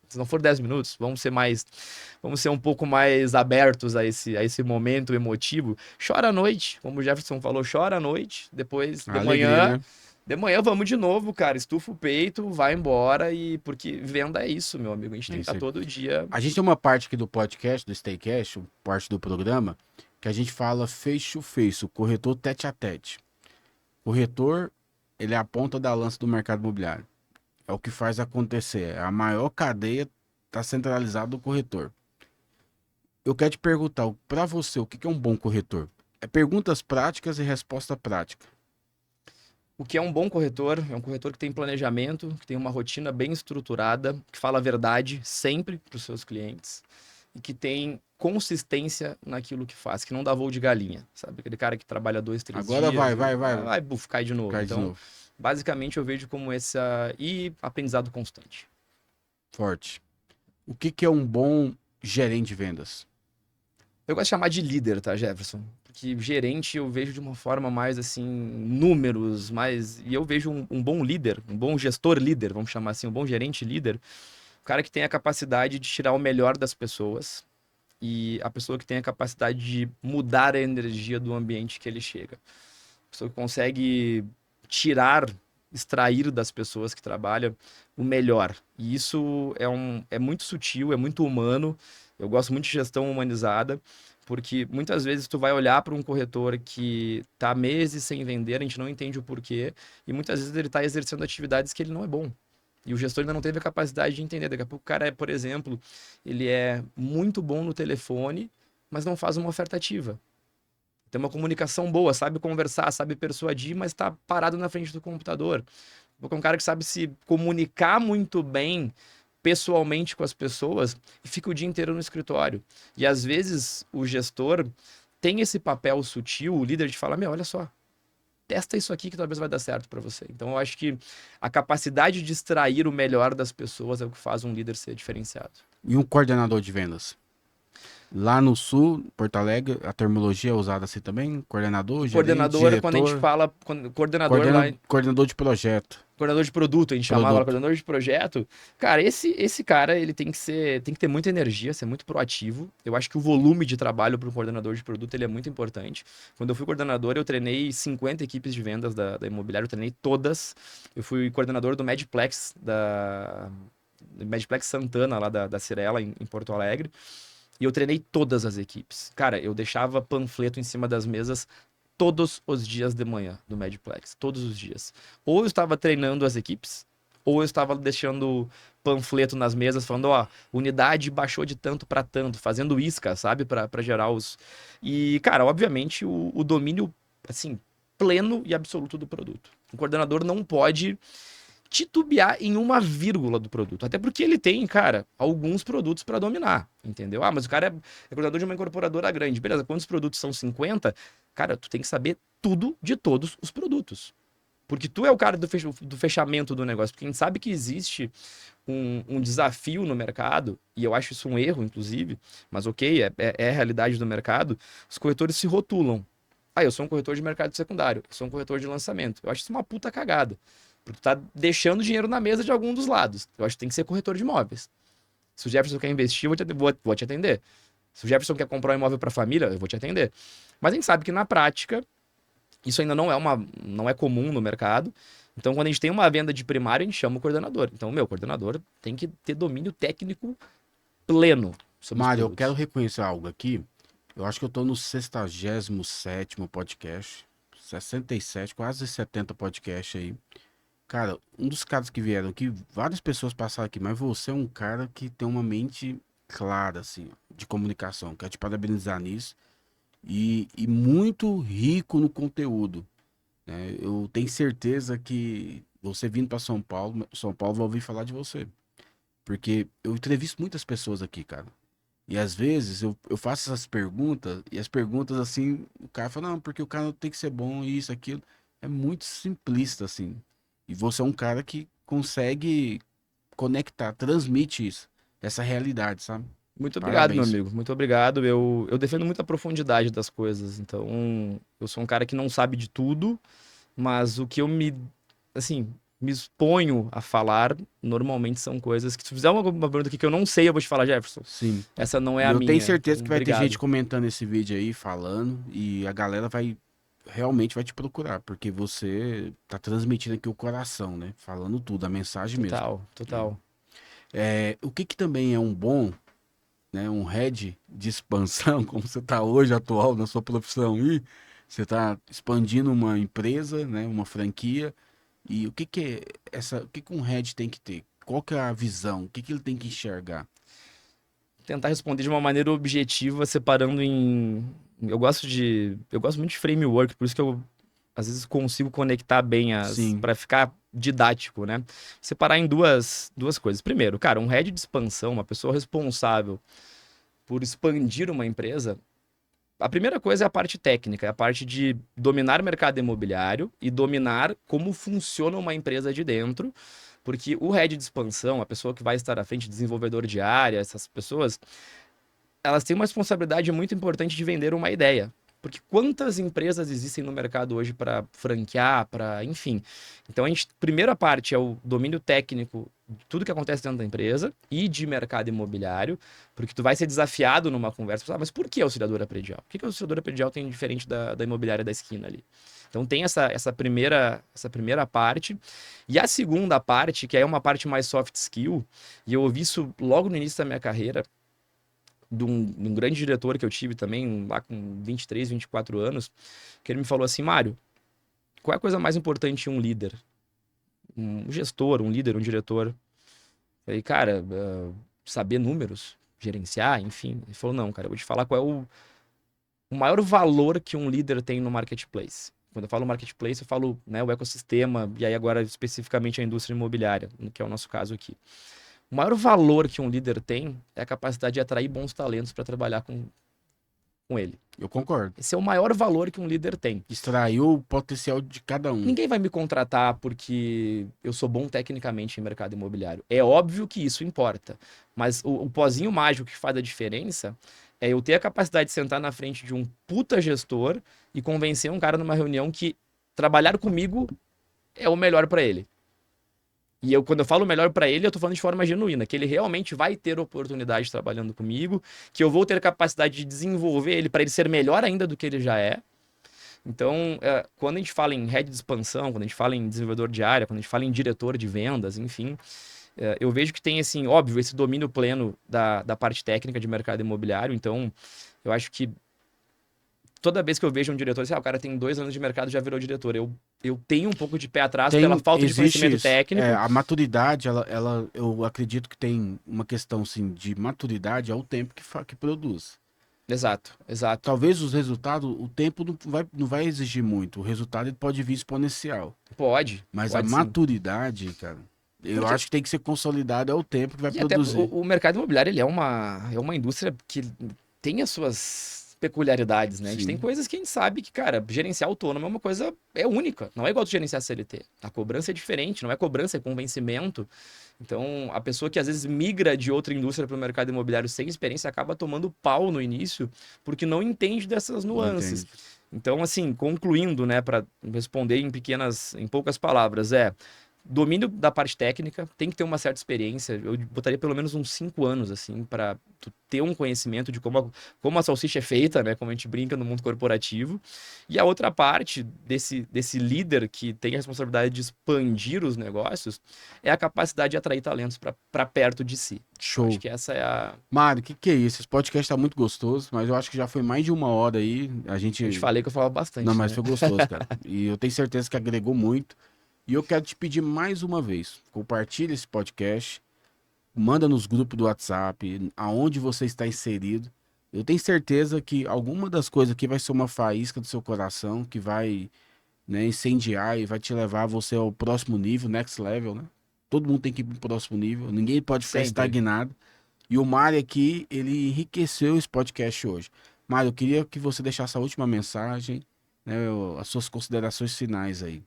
S3: Se não for 10 minutos, vamos ser um pouco mais abertos a esse momento emotivo. Chora à noite, como o Jefferson falou, chora à noite, depois de
S2: Alegria,
S3: manhã,
S2: né?
S3: de manhã vamos de novo, cara, estufa o peito, vai embora porque venda é isso, meu amigo, a gente
S2: É
S3: tem que
S2: isso
S3: estar
S2: aí.
S3: todo dia.
S2: A gente tem uma parte aqui do podcast, do Staycast, parte do programa, que a gente fala face to face, o corretor tete a tete. O corretor, ele é a ponta da lança do mercado imobiliário. É o que faz acontecer. A maior cadeia está centralizada do corretor. Eu quero te perguntar, para você, o que é um bom corretor? É perguntas práticas e resposta prática.
S3: O que é um bom corretor? É um corretor que tem planejamento, que tem uma rotina bem estruturada, que fala a verdade sempre para os seus clientes e que tem consistência naquilo que faz, que não dá voo de galinha, sabe? Aquele cara que trabalha 2, 3
S2: Agora
S3: dias,
S2: vai,
S3: buf, cai de novo.
S2: cai de
S3: Então,
S2: novo.
S3: basicamente, eu vejo como essa... E aprendizado constante.
S2: Forte. O que é um bom gerente de vendas?
S3: Eu gosto de chamar de líder, tá, Jefferson? Porque gerente eu vejo de uma forma mais assim, números, mais. E eu vejo um bom líder, um bom gestor líder, vamos chamar assim, um bom gerente líder, o cara que tem a capacidade de tirar o melhor das pessoas e a pessoa que tem a capacidade de mudar a energia do ambiente que ele chega. A pessoa que consegue tirar, extrair das pessoas que trabalham o melhor. E isso é muito sutil, é muito humano. Eu gosto muito de gestão humanizada, porque muitas vezes tu vai olhar para um corretor que está meses sem vender, a gente não entende o porquê, e muitas vezes ele está exercendo atividades que ele não é bom. E o gestor ainda não teve a capacidade de entender. Daqui a pouco o cara, por exemplo, ele é muito bom no telefone, mas não faz uma oferta ativa. Tem uma comunicação boa, sabe conversar, sabe persuadir, mas está parado na frente do computador. Porque é um cara que sabe se comunicar muito bem pessoalmente com as pessoas e fica o dia inteiro no escritório. E às vezes o gestor tem esse papel sutil, o líder de falar, meu, olha só, testa isso aqui que talvez vai dar certo para você. Então eu acho que a capacidade de extrair o melhor das pessoas é o que faz um líder ser diferenciado.
S2: E um coordenador de vendas? Lá no sul, Porto Alegre, a terminologia é usada assim também? Coordenador, gerente,
S3: Coordenador, quando a gente
S2: diretor,
S3: fala coordenador lá,
S2: coordenador de projeto.
S3: coordenador de produto, a gente chamava lá, coordenador de projeto. Cara, esse cara, ele tem que ter muita energia, ser muito proativo. Eu acho que o volume de trabalho para um coordenador de produto, ele é muito importante. Quando eu fui coordenador, eu treinei 50 equipes de vendas da imobiliária, eu treinei todas. Eu fui coordenador do Medplex, do Medplex Santana, lá da Cirela, em Porto Alegre. E eu treinei todas as equipes. Cara, eu deixava panfleto em cima das mesas todos os dias de manhã do Medplex. Todos os dias. Ou eu estava treinando as equipes, ou eu estava deixando panfleto nas mesas falando, ó, unidade baixou de tanto para tanto, fazendo isca, sabe? Para gerar os... E, cara, obviamente, o domínio, assim, pleno e absoluto do produto. O coordenador não pode titubear em uma vírgula do produto. Até porque ele tem, cara, alguns produtos para dominar, entendeu? Ah, mas o cara é coordenador de uma incorporadora grande. Beleza, quantos produtos são 50? Cara, tu tem que saber tudo de todos os produtos. Porque tu é o cara do fechamento do negócio. Porque a gente sabe que existe um desafio no mercado, e eu acho isso um erro, inclusive, mas ok, é a realidade do mercado. Os corretores se rotulam. Ah, eu sou um corretor de mercado secundário, eu sou um corretor de lançamento. Eu acho isso uma puta cagada. Porque tu tá deixando dinheiro na mesa de algum dos lados. Eu acho que tem que ser corretor de imóveis. Se o Jefferson quer investir, vou te atender. Se o Jefferson quer comprar um imóvel para família, eu vou te atender. Mas a gente sabe que na prática, isso ainda não é comum no mercado. Então, quando a gente tem uma venda de primário, a gente chama o coordenador. Então, o meu coordenador tem que ter domínio técnico pleno sobre os
S2: Mário, eu
S3: produtos.
S2: quero reconhecer algo aqui. Eu acho que eu tô no 67º podcast. 67, quase 70 podcast aí. Cara, um dos caras que vieram aqui, várias pessoas passaram aqui, mas você é um cara que tem uma mente clara, assim, de comunicação. Quero te parabenizar nisso. E muito rico no conteúdo, né? Eu tenho certeza que você vindo para São Paulo vai ouvir falar de você. Porque eu entrevisto muitas pessoas aqui, cara. E às vezes eu faço essas perguntas, e as perguntas assim, o cara fala, não, porque o cara tem que ser bom, isso, aquilo. É muito simplista, assim. E você é um cara que consegue conectar, transmite isso, essa realidade, sabe?
S3: Muito obrigado, meu
S2: Parabéns.
S3: amigo. Muito obrigado. Eu defendo muito a profundidade das coisas. Então, eu sou um cara que não sabe de tudo, mas o que eu assim, me exponho a falar, normalmente são coisas que, se tu fizer uma pergunta aqui que eu não sei, eu vou te falar, Jefferson.
S2: Sim.
S3: Essa não é
S2: E
S3: a
S2: eu tenho
S3: minha. Então,
S2: certeza que vai ter gente
S3: obrigado.
S2: comentando esse vídeo aí, falando, e a galera realmente vai te procurar, porque você tá transmitindo aqui o coração, né? Falando tudo, a mensagem mesmo.
S3: Total, total.
S2: O que que também é um bom, né? Um head de expansão, como você tá hoje, atual, na sua profissão aí, você tá expandindo uma empresa, né? Uma franquia, e o que que um head tem que ter? Qual que é a visão? O que que ele tem que enxergar?
S3: Tentar responder de uma maneira objetiva, separando em. Eu gosto muito de framework, por isso que eu às vezes consigo conectar bem as
S2: Sim,
S3: para ficar didático, né? Separar em duas coisas. Primeiro, cara, um head de expansão, uma pessoa responsável por expandir uma empresa, a primeira coisa é a parte técnica, é a parte de dominar o mercado imobiliário e dominar como funciona uma empresa de dentro, porque o head de expansão, a pessoa que vai estar à frente, desenvolvedor de área, essas pessoas, elas têm uma responsabilidade muito importante de vender uma ideia. Porque quantas empresas existem no mercado hoje para franquear, para, enfim. Então, primeira parte é o domínio técnico de tudo que acontece dentro da empresa e de mercado imobiliário, porque tu vai ser desafiado numa conversa, mas por que auxiliadora predial? O que a auxiliadora predial tem diferente da imobiliária da esquina ali? Então tem essa primeira parte. E a segunda parte, que é uma parte mais soft skill, e eu ouvi isso logo no início da minha carreira, de um grande diretor que eu tive também, lá com 23, 24 anos, que ele me falou assim, Mário, qual é a coisa mais importante em um líder? Um gestor, um líder, um diretor? Eu falei, cara, saber números, gerenciar, enfim. Ele falou, não, cara, eu vou te falar qual é o maior valor que um líder tem no marketplace. Quando eu falo marketplace, eu falo, né, o ecossistema, e aí agora especificamente a indústria imobiliária, que é o nosso caso aqui. O maior valor que um líder tem é a capacidade de atrair bons talentos para trabalhar com ele.
S2: eu concordo.
S3: Esse é o maior valor que um líder tem.
S2: Extrair o potencial de cada um.
S3: Ninguém vai me contratar porque eu sou bom tecnicamente em mercado imobiliário. É óbvio que isso importa, mas o pozinho mágico que faz a diferença é eu ter a capacidade de sentar na frente de um puta gestor e convencer um cara numa reunião que trabalhar comigo é o melhor para ele. E quando eu falo melhor para ele, eu tô falando de forma genuína, que ele realmente vai ter oportunidade trabalhando comigo, que eu vou ter capacidade de desenvolver ele para ele ser melhor ainda do que ele já é. Então, quando a gente fala em head de expansão, quando a gente fala em desenvolvedor de área, quando a gente fala em diretor de vendas, enfim, eu vejo que tem, assim, óbvio, esse domínio pleno da parte técnica de mercado imobiliário. Então, eu acho que toda vez que eu vejo um diretor, assim, o cara tem 2 anos de mercado e já virou diretor. Eu tenho um pouco de pé atrás pela falta de
S2: Existe
S3: conhecimento
S2: isso.
S3: técnico.
S2: A maturidade, eu acredito que tem uma questão, assim, de maturidade ao tempo que produz.
S3: Exato, exato.
S2: Talvez os resultados, o tempo não vai exigir muito. O resultado ele pode vir exponencial.
S3: Pode,
S2: Mas a
S3: pode sim.
S2: maturidade, cara, eu
S3: Porque
S2: acho que tem que ser consolidado ao tempo que vai
S3: E até
S2: produzir.
S3: o mercado imobiliário, ele é uma indústria que tem as suas peculiaridades, né? A gente tem
S2: Sim,
S3: coisas que a gente sabe que, cara, gerenciar autônomo é uma coisa, é única. Não é igual tu gerenciar CLT. A cobrança é diferente, não é cobrança, é convencimento. Então, a pessoa que às vezes migra de outra indústria para o mercado imobiliário sem experiência acaba tomando pau no início, porque não entende dessas
S2: não
S3: nuances.
S2: entende.
S3: Então, assim, concluindo, né, para responder em poucas palavras, domínio da parte técnica, tem que ter uma certa experiência. Eu botaria pelo menos uns 5 anos, assim, para ter um conhecimento de como a salsicha é feita, né? Como a gente brinca no mundo corporativo. E a outra parte desse líder que tem a responsabilidade de expandir os negócios é a capacidade de atrair talentos para perto de si. Eu acho
S2: Show.
S3: que essa é a.
S2: Mário, o que que é isso? Esse podcast tá muito gostoso, mas eu acho que já foi mais de uma hora aí. A
S3: Eu te
S2: gente.
S3: falei que eu falava
S2: Não,
S3: bastante,
S2: mas
S3: né?
S2: foi gostoso, cara. E eu tenho certeza que agregou muito. E eu quero te pedir mais uma vez: compartilhe esse podcast, manda nos grupos do WhatsApp, aonde você está inserido. Eu tenho certeza que alguma das coisas aqui vai ser uma faísca do seu coração, que vai, né, incendiar e vai te levar você ao próximo nível, next level, né? Todo mundo tem que ir pro próximo nível, ninguém pode ficar
S3: Sempre.
S2: estagnado. E o Mário aqui, ele enriqueceu esse podcast hoje. Mário, eu queria que você deixasse a última mensagem, né, as suas considerações finais aí.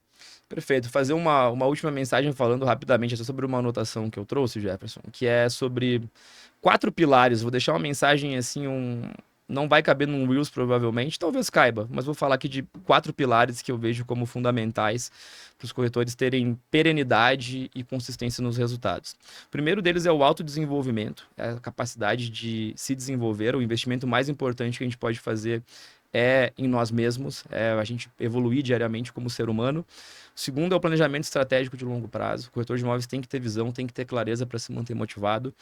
S3: Perfeito. Fazer uma última mensagem falando rapidamente até sobre uma anotação que eu trouxe, Jefferson, que é sobre 4 pilares. Vou deixar uma mensagem assim, não vai caber num Reels provavelmente, talvez caiba, mas vou falar aqui de 4 pilares que eu vejo como fundamentais para os corretores terem perenidade e consistência nos resultados. O primeiro deles é o autodesenvolvimento, é a capacidade de se desenvolver. O investimento mais importante que a gente pode fazer é em nós mesmos, é a gente evoluir diariamente como ser humano. O segundo é o planejamento estratégico de longo prazo. O corretor de imóveis tem que ter visão, tem que ter clareza para se manter motivado.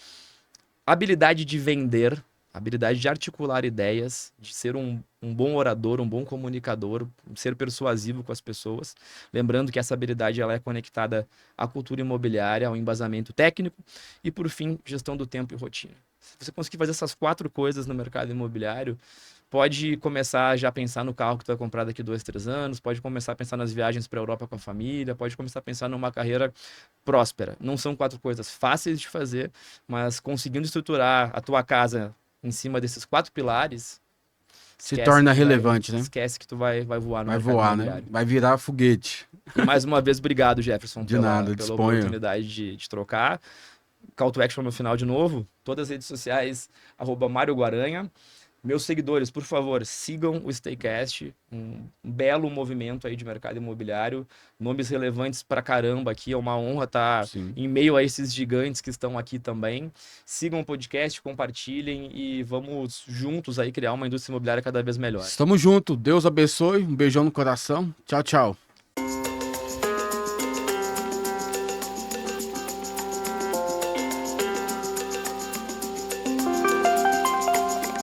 S3: Habilidade de vender, habilidade de articular ideias, de ser um bom orador, um bom comunicador, ser persuasivo com as pessoas. Lembrando que essa habilidade ela é conectada à cultura imobiliária, ao embasamento técnico e, por fim, gestão do tempo e rotina. Se você conseguir fazer essas 4 coisas no mercado imobiliário, pode começar já a pensar no carro que tu vai comprar daqui 2, 3 anos, pode começar a pensar nas viagens para a Europa com a família, pode começar a pensar numa carreira próspera. Não são 4 coisas fáceis de fazer, mas conseguindo estruturar a tua casa em cima desses 4 pilares,
S2: Se torna relevante, né?
S3: Esquece que tu vai voar no
S2: Vai
S3: mercado
S2: voar, né?
S3: imobiliário.
S2: Vai virar foguete.
S3: E mais uma vez, obrigado, Jefferson,
S2: De nada,
S3: pela
S2: disponha.
S3: oportunidade de trocar. Call to action no final de novo. Todas as redes sociais, @Mário Guaranha. Meus seguidores, por favor, sigam o Staycast, um belo movimento aí de mercado imobiliário, nomes relevantes pra caramba aqui, é uma honra estar
S2: Sim.
S3: em meio a esses gigantes que estão aqui também. Sigam o podcast, compartilhem e vamos juntos aí criar uma indústria imobiliária cada vez melhor.
S2: Estamos juntos. Deus abençoe. Um beijão no coração. Tchau, tchau.